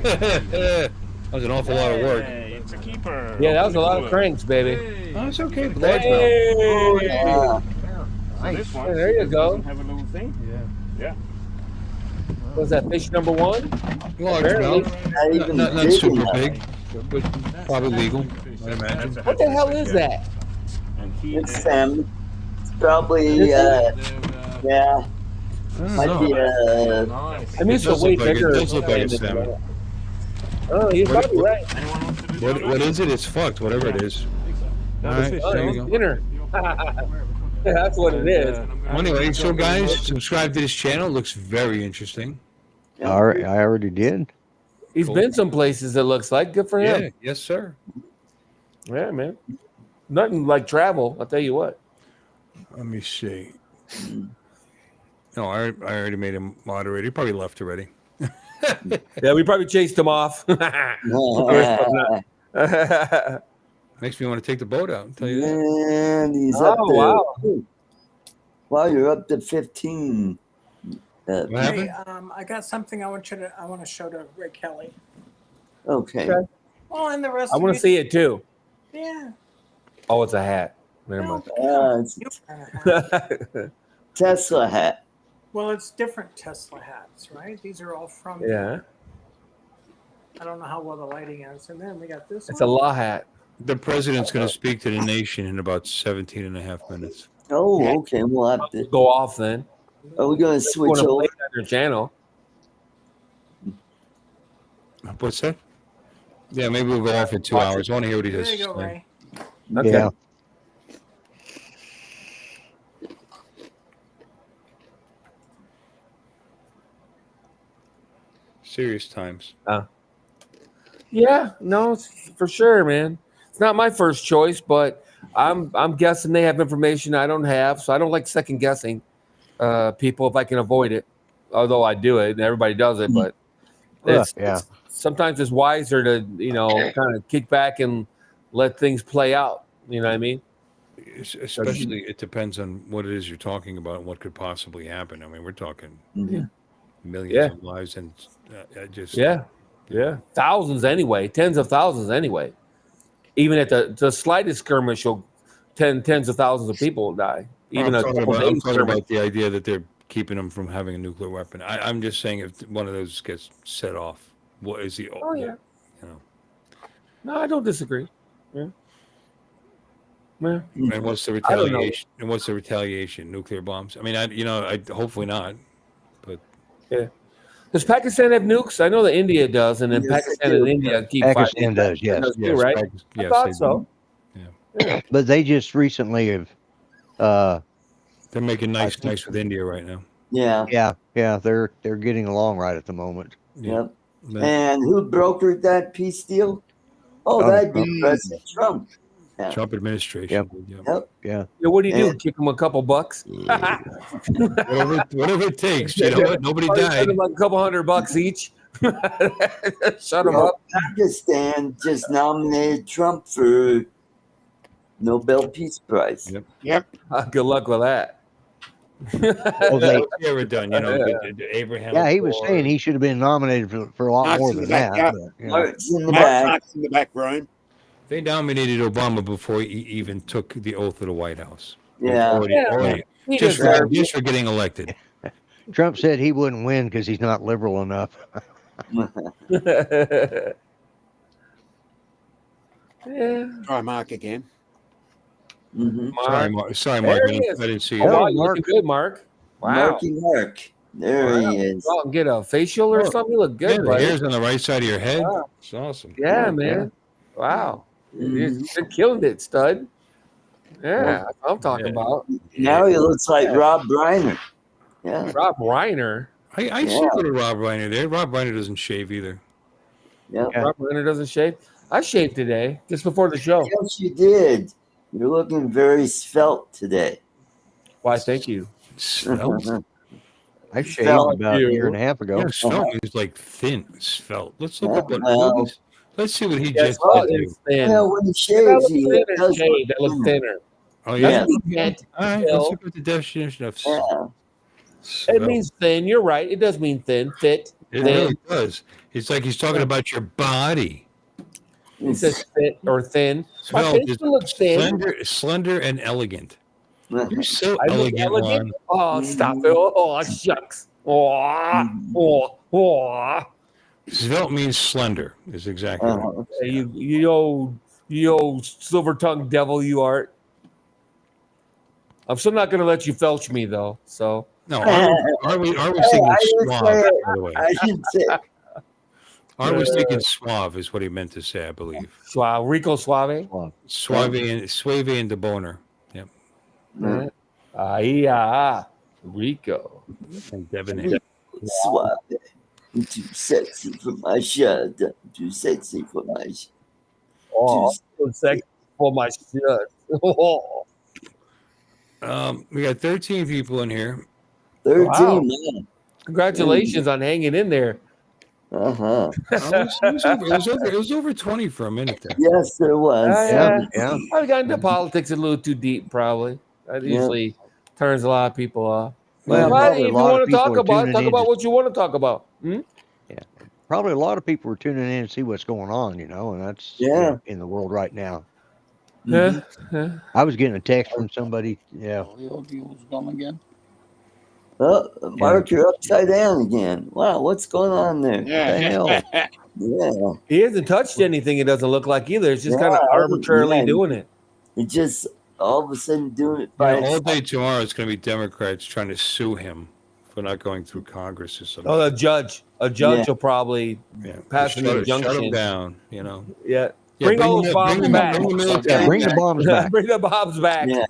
That was an awful lot of work. Hey, it's a keeper. Yeah, that was a lot of cranks, baby. Oh, it's okay. Hey! Yeah. So this one, Hey, there you go. doesn't have a little thing. Yeah. Was that fish number one? Large Apparently. mouth. Not even Not big super enough. big, but probably legal, I imagine. What the hell is that? And he It's it's probably yeah. Might be Nice. I mean, It it's a does way look like it bigger. does look like than it's salmon. that. Oh, you're What- probably right. Anyone wants to do What is it? It's fucked, whatever it is. All Another right, fish, there you Sean. go. Dinner. That's what it And, is. Well, anyway, so guys, subscribe to this channel. It looks very interesting. All right, I already did. He's Cool. been some places, it looks like. Good for him. Yeah, yes, sir. Yeah, man. Nothing like travel, I'll tell you what. Let me see. No, I already made him moderator. He probably left already. Yeah, we probably chased him off. Makes me want to take the boat out and tell you that. Man, he's Oh, up there. wow. Wow, you're up to 15. What Hey, happened? I got something I want to show to Ray Kelly. Okay. Okay. Well, and the rest. I of want you- to see it too. Yeah. Oh, it's a hat. Never No, mind. It's you kinda have- Tesla hat. well, it's different Tesla hats, right? These are all from. Yeah, I don't know how well the lighting is, and then we got this. it's a one. law hat. The president's going to speak to the nation in about 17 and a half minutes. Oh, okay. We'll have to. Go off then. Are we going to switch Want to over? play on your channel? What's that? Yeah, maybe we'll go off in 2 hours. I want to hear what he There has you to go, say. Ray. Okay. Yeah. Serious times. Yeah, no, it's for sure, man. It's not my first choice, but I'm guessing they have information I don't have, so I don't like second guessing people if I can avoid it. Although I do it, and everybody does it, but Yeah. sometimes it's wiser to kind of kick back and let things play out. You know what I mean? Especially, it depends on what it is you're talking about and what could possibly happen. I mean, we're talking Mhm. millions Yeah. of lives, and just Yeah, thousands anyway, tens of thousands anyway. Even at the slightest skirmish, tens of thousands of people will die. Even I'm a talking couple about, I'm days talking skirmish. about the idea that they're keeping them from having a nuclear weapon. I'm just saying if one of those gets set off, what is the? Oh yeah. You know, No, I don't disagree. Yeah. Yeah. and what's the I don't know. retaliation? And what's the retaliation? Nuclear bombs? I mean, I hopefully not. But Does Pakistan have nukes? I know that India does, and then Yes, Pakistan they do. and India keep Pakistan fighting. does, yes. Does too, yes, right? yes, I they thought do. so. But they just recently have, They're making nice with India right now. Yeah. yeah, they're getting along right at the moment. Yeah. Yep. But- And who brokered that peace deal? Oh, Donald that'd be Trump. President Trump. Yeah. Trump administration. Yep. Yeah. Yeah, what do you do? And- Kick them a couple bucks? Whatever it takes. You know what? Nobody Probably died. send them like a couple $100 each. Shut them Well, up. Pakistan just nominated Trump for Nobel Peace Prize. Yep. Good luck with that. Well, they, What's he ever done? You know, the Abraham. yeah, he was Accord. saying he should have been nominated for a lot Mark's more in than the back, that. yeah. But, you know. Mark's in the back. Mark's in the back room. They nominated Obama before he even took the oath of the White House. Yeah. Already. He Just deserves it. for getting elected. Trump said he wouldn't win because he's not liberal enough. Yeah. Try Mark again. Mhm. Sorry, There Mark. he is. I didn't see Oh, you. wow, you're Mark. looking good, Mark. Wow. Marky Mark. There he is. Go out and get a facial or Oh, something. You look Yeah, good, the buddy. hair's on the right side of your head. Wow. It's awesome. Yeah, man. Wow. You're killing it, stud. Yeah, that's what I'm talking Yeah. about. Now he looks like Rob Reiner. Yeah. Rob Reiner. I see a little Rob Reiner there. Rob Reiner doesn't shave either. Yep. Yeah. Rob Reiner doesn't shave. I shaved today, just before the show. Yes, you did. You're looking very svelte today. Why, thank you. Svelte? I shaved Felt about a you. year and a half ago. Yeah, svelte means like thin. Svelte. Let's look up what. Well, Let's see what he Yes, just well, did. it's thin. Yeah, when he If I shaves, look he thinner, does shaved, I look look thinner. Oh yeah. Yeah. Doesn't mean fat. All right. Phil. Let's look at the definition of Yeah. It svelte. means thin. You're right. It does mean thin. Fit. It thin. really does. It's like he's talking about your body. He says fit or thin. My Svelte face is still looks thin. slender and elegant. You're so I look elegant, elegant. Lon. Oh, stop it. Oh, shucks. Oh. Svelte means slender. Is exactly right. Uh-huh. Hey, you old silver-tongued devil, you are. I'm still not going to let you felch me, though. So No, Art was thinking I didn't suave, say it. by the way. I didn't say it. Art was thinking suave is what he meant to say, I believe. Suave, Rico Suave. Suave and the boner. Yep. Rico. And Devin. Suave. Too sexy for my shirt. Too sexy for my shirt. Oh, so sexy for my shirt. Oh. We got 13 people in here. 13, Wow. man. Congratulations on hanging in there. Uh-huh. It was over 20 for a minute there. Yes, there was. Yeah. I've gotten into politics a little too deep, probably. That usually turns a lot of people off. Well, But probably if a you lot want of to talk people are about it, tuning talk in about to- what you want to talk about. Hmm? Yeah. Probably a lot of people are tuning in to see what's going on, and that's in the world right now. Yeah. I was getting a text from somebody. Yeah. The audio's gone again. Oh, Mark, you're upside down again. Wow, what's going on there? What the hell? Yeah. He hasn't touched anything, it doesn't look like either. It's just kind of Yeah, arbitrarily yeah. doing it. It just all of a sudden doing it Yeah, by all day tomorrow it's going to be Democrats trying to sue him for not going through Congress or something. Oh, a judge will probably pass an Shut injunction. him down, Yeah. Yeah, Bring all those bombs back. Bring the military Bring the bombs back. Bring the bombs back. Yeah.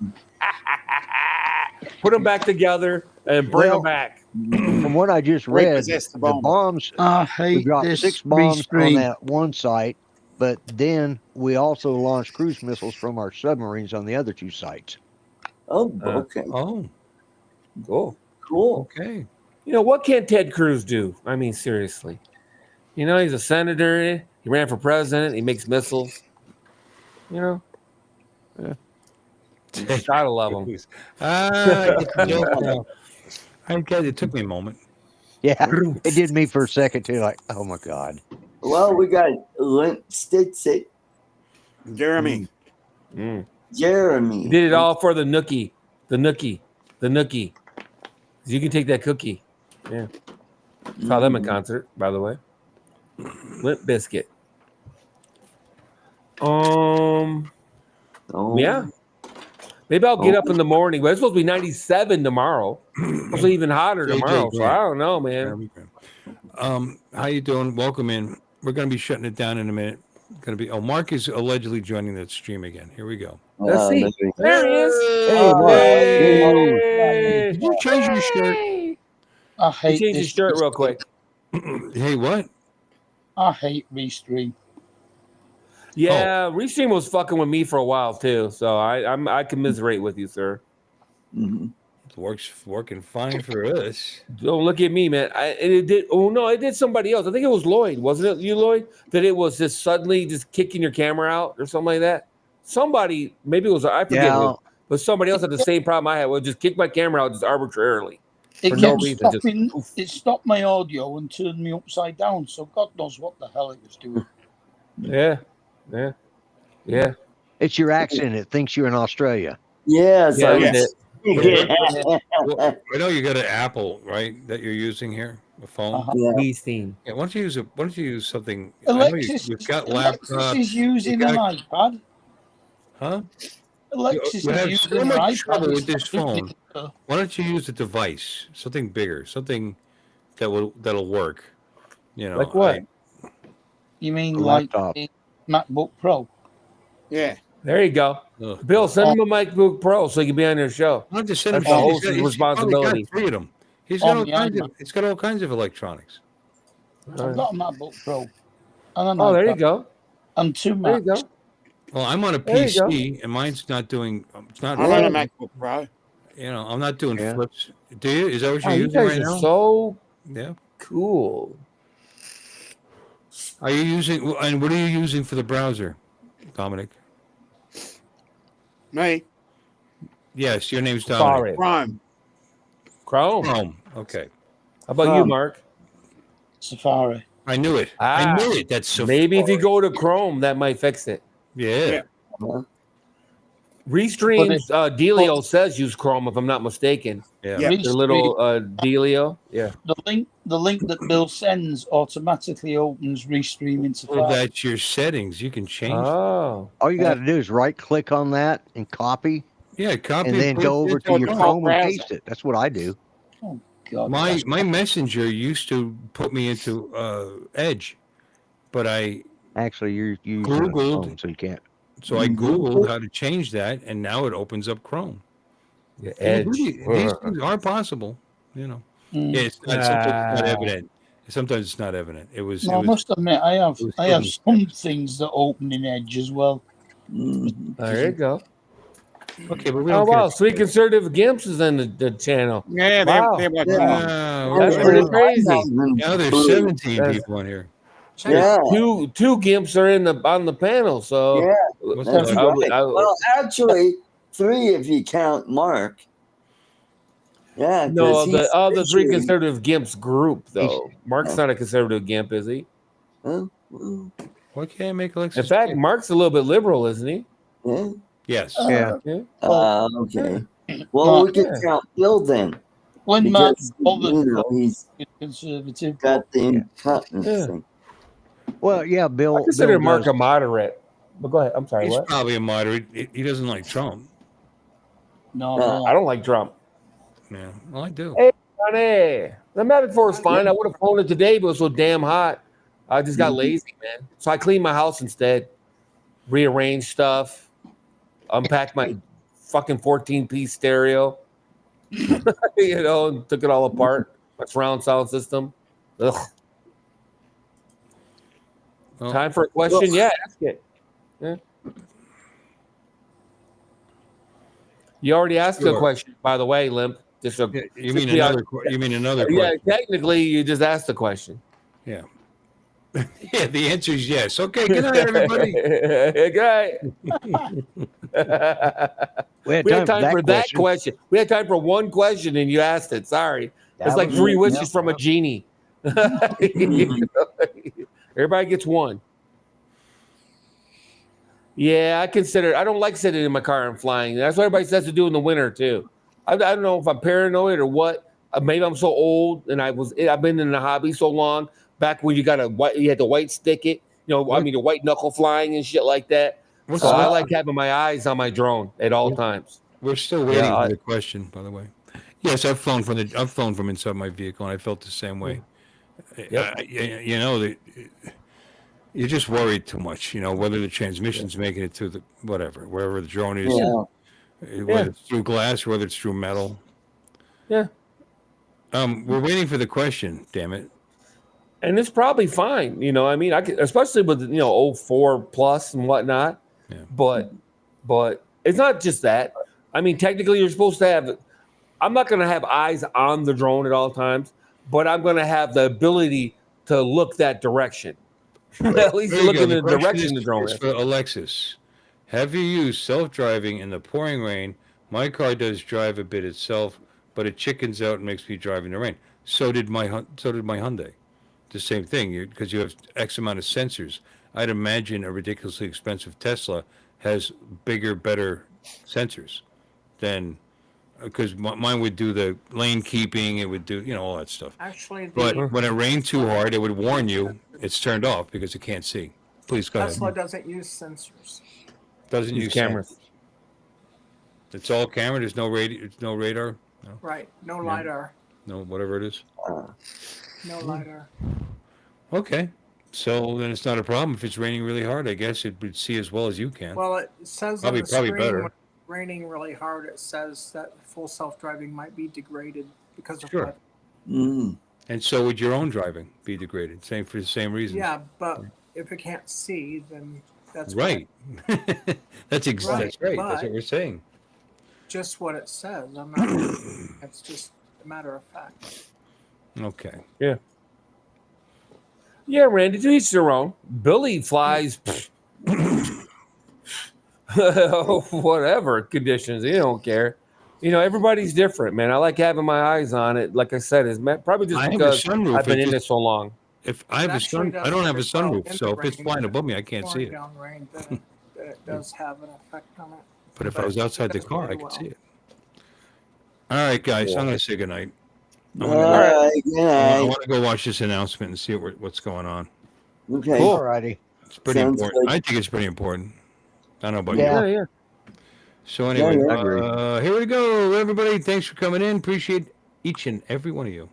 Put them back together and bring them back. From what I just read, Repossess the the bomb. bombs. I We hate dropped this 6 bombs on restream. that one site, but then we also launched cruise missiles from our submarines on the other 2 sites. Oh, okay. Oh, Cool. Cool. okay. You know, what can Ted Cruz do? I mean, seriously. You know, he's a senator. He ran for president. He makes missiles. You know? Yeah. You gotta love him. I get the joke now. It took me a moment. Yeah, it did me for a second too. Like, oh my god. Well, we got Limp Stitzy, Jeremy. Jeremy. He did it all for the nookie. The nookie. You can take that cookie. Yeah. Saw them in concert, by the way. Limp Biscuit. Yeah. Maybe I'll get up in the morning, but it's supposed to be 97 tomorrow. It's even hotter tomorrow, so I don't know, man. How you doing? Welcome in. We're going to be shutting it down in a minute. Mark is allegedly joining that stream again. Here we go. Let's see. There he is. Hey, did you change your shirt? I hate Change his this shirt real quick. Hey, what? I hate restream. Yeah, Restream was fucking with me for a while too, so I commiserate with you, sir. It's working fine for us. Don't look at me, man. It did somebody else. I think it was Lloyd, wasn't it? You, Lloyd? That it was just suddenly just kicking your camera out or something like that. Somebody, maybe it was I forget who, but somebody else had the same problem I had. Would just kick my camera out just arbitrarily. It for no kept reason. stopping. It stopped my audio and turned me upside down. So God knows what the hell it was doing. Yeah. It's your accent. It thinks you're in Australia. Yes, Yeah, I that's was- Well, I know you got an Apple, right? That you're using here, a phone. Yeah. Beasting. Yeah, why don't you use something? I know Alexis, you've got Alexis laptops. is using an iPad. Huh? Alexis You is have using so an much iPad. trouble with It's this not phone. using Why don't you use a device, something bigger, something that'll work? You know, Like what? You mean A like laptop. a MacBook Pro? Yeah. There you go. Ugh. Bill, send him a MacBook Pro so he can be on your show. I'm just saying, That's the host's he's responsibility. got 3 of them. He's On got the iPad. it's got all kinds of electronics. I've got a MacBook Pro. And an Oh, there you iPad go. And 2 There you Macs. go. Well, I'm on a There you go. PC and mine's not doing. It's not. I'm on a MacBook Pro. You know, I'm not doing Yeah. flips. Do you? Is that what Oh, you're you using guys right are now? so Yeah. cool. Are you using? And what are you using for the browser, Dominic? Me. Yes, your name's Dominic. Sorry. Chrome. Chrome. Okay. How about you, Mark? Safari. I knew it. Ah, I knew it. That's so. Maybe if you go to Chrome, that might fix it. Yeah. Restream's Delio says use Chrome, if I'm not mistaken. Yeah. Yeah. The little Delio. Yeah. The link that Bill sends automatically opens Restream in Safari. Well, that's your settings. You can change. Oh. All you got to do is right click on that and copy, Yeah. Copy and then paste go over it to your default Chrome and browser. paste it. That's what I do. Oh God. My messenger used to put me into Edge, but I Actually, you're using a Googled, phone, so you can't. so I Googled how to change that, and now it opens up Chrome. Yeah, You can do Edge. these things are possible, you know. Yeah, it's not, sometimes it's not evident. Sometimes it's not evident. It was. No, I must admit, I have hidden. some things that open in Edge as well. There you go. Okay, but we Oh don't care. wow, Sweet Conservative Gimps is on the channel. Yeah, Wow. they're watching. That's pretty crazy. Now there's 17 people on here. Yeah. Two Gimps are on the panel, so Yeah, What's that's the right. Well, actually, 3 if you count Mark. Yeah, no, because the 3 Conservative Gimps group though. Mark's not a conservative Gimp, is he? Why can't I make Alexis? In fact, Mark's a little bit liberal, isn't he? Yeah. Yes. Okay. Well, we can count Bill then. When Mark Because, he's conservative, got the incontinence thing. Well, yeah, Bill. I consider Bill Mark does- a moderate. But go ahead. I'm sorry. He's What? probably a moderate. He doesn't like Trump. No, I don't like Trump. Yeah, well, I do. Hey, Johnny. The Mavic 4 is fine. I would have flown it today, but it was so damn hot. I just got lazy, man. So I cleaned my house instead, rearranged stuff, unpacked my fucking 14-piece stereo, you know, and took it all apart. My surround sound system. Ugh. Well, Time for a question? Yeah, ask it. Yeah. You already asked a question, by the way, Limp. Just a, you mean another? You mean another question? Yeah, technically, you just asked the question. Yeah. Yeah, the answer is yes. Okay, good night, everybody. Good night. We had time for that question. We had time for one question, and you asked it. Sorry. It's like 3 wishes from a genie. Everybody gets one. Yeah, I don't like sitting in my car and flying. That's what everybody says to do in the winter, too. I don't know if I'm paranoid or what. Maybe I'm so old, and I've been in the hobby so long. Back when you had the white stick it, the white knuckle flying and shit like that. So I like having my eyes on my drone at all times. We're still waiting for the question, by the way. Yes, I've flown from inside my vehicle, and I felt the same way. Yep. You're just worried too much, whether the transmission's making it to wherever the drone is, whether it's through glass or whether it's through metal. Yeah. We're waiting for the question, damn it. And it's probably fine, I could, especially with 04 plus and whatnot. Yeah. But it's not just that. I mean, technically, you're supposed to have. I'm not going to have eyes on the drone at all times, but I'm going to have the ability to look that direction. At least look in the direction the drone is. For Alexis, have you used self-driving in the pouring rain? My car does drive a bit itself, but it chickens out and makes me drive in the rain. So did my Hyundai. The same thing, because you have X amount of sensors. I'd imagine a ridiculously expensive Tesla has bigger, better sensors than, because mine would do the lane keeping, it would do, all that stuff. Actually, But when it rained too hard, it would warn you it's turned off because it can't see. Please go Tesla ahead. doesn't use sensors. Doesn't use cameras. Sensors. It's all camera. There's no radar. No? Right. No LiDAR. No, whatever it is. No LiDAR. Okay. So then it's not a problem if it's raining really hard. I guess it would see as well as you can. Well, it says Probably on the screen better. when it's raining really hard, it says that full self-driving might be degraded because of Sure. weather. And so would your own driving be degraded? Same for the same reason. Yeah, but if it can't see, then that's Right. That's Right, right. That's but- what we're saying. just what it says. I'm not. It's just a matter of fact. Okay. Yeah, Randy, to each their own. Billy flies whatever conditions. He don't care. Everybody's different, man. I like having my eyes on it. Like I said, it's probably just I have a because sunroof. I've been It in just- it so long. If I have I don't have a sunroof, so if it's flying above me, I can't see it. Down rain, then it does have an effect on it. But if I was outside the it does car, I very could well. see it. All right, guys, I'm going to say goodnight. All right. I want to go watch this announcement and see what's going on. Okay. All righty. It's pretty Sounds important. good. I think it's pretty important. I don't know about Yeah. you. So anyway, I agree. here we go, everybody. Thanks for coming in. Appreciate Each and every one of you.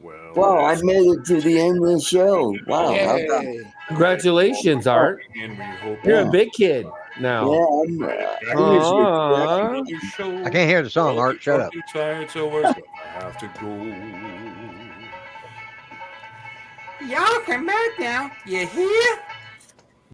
Wow, I made it to the end of the show. Wow. how about- Yay. Congratulations, Art. You're a big kid now. Yeah, Aw. I can't hear the song, Art. Shut up. Tired, so we're gonna have to go. Y'all come back now. You hear?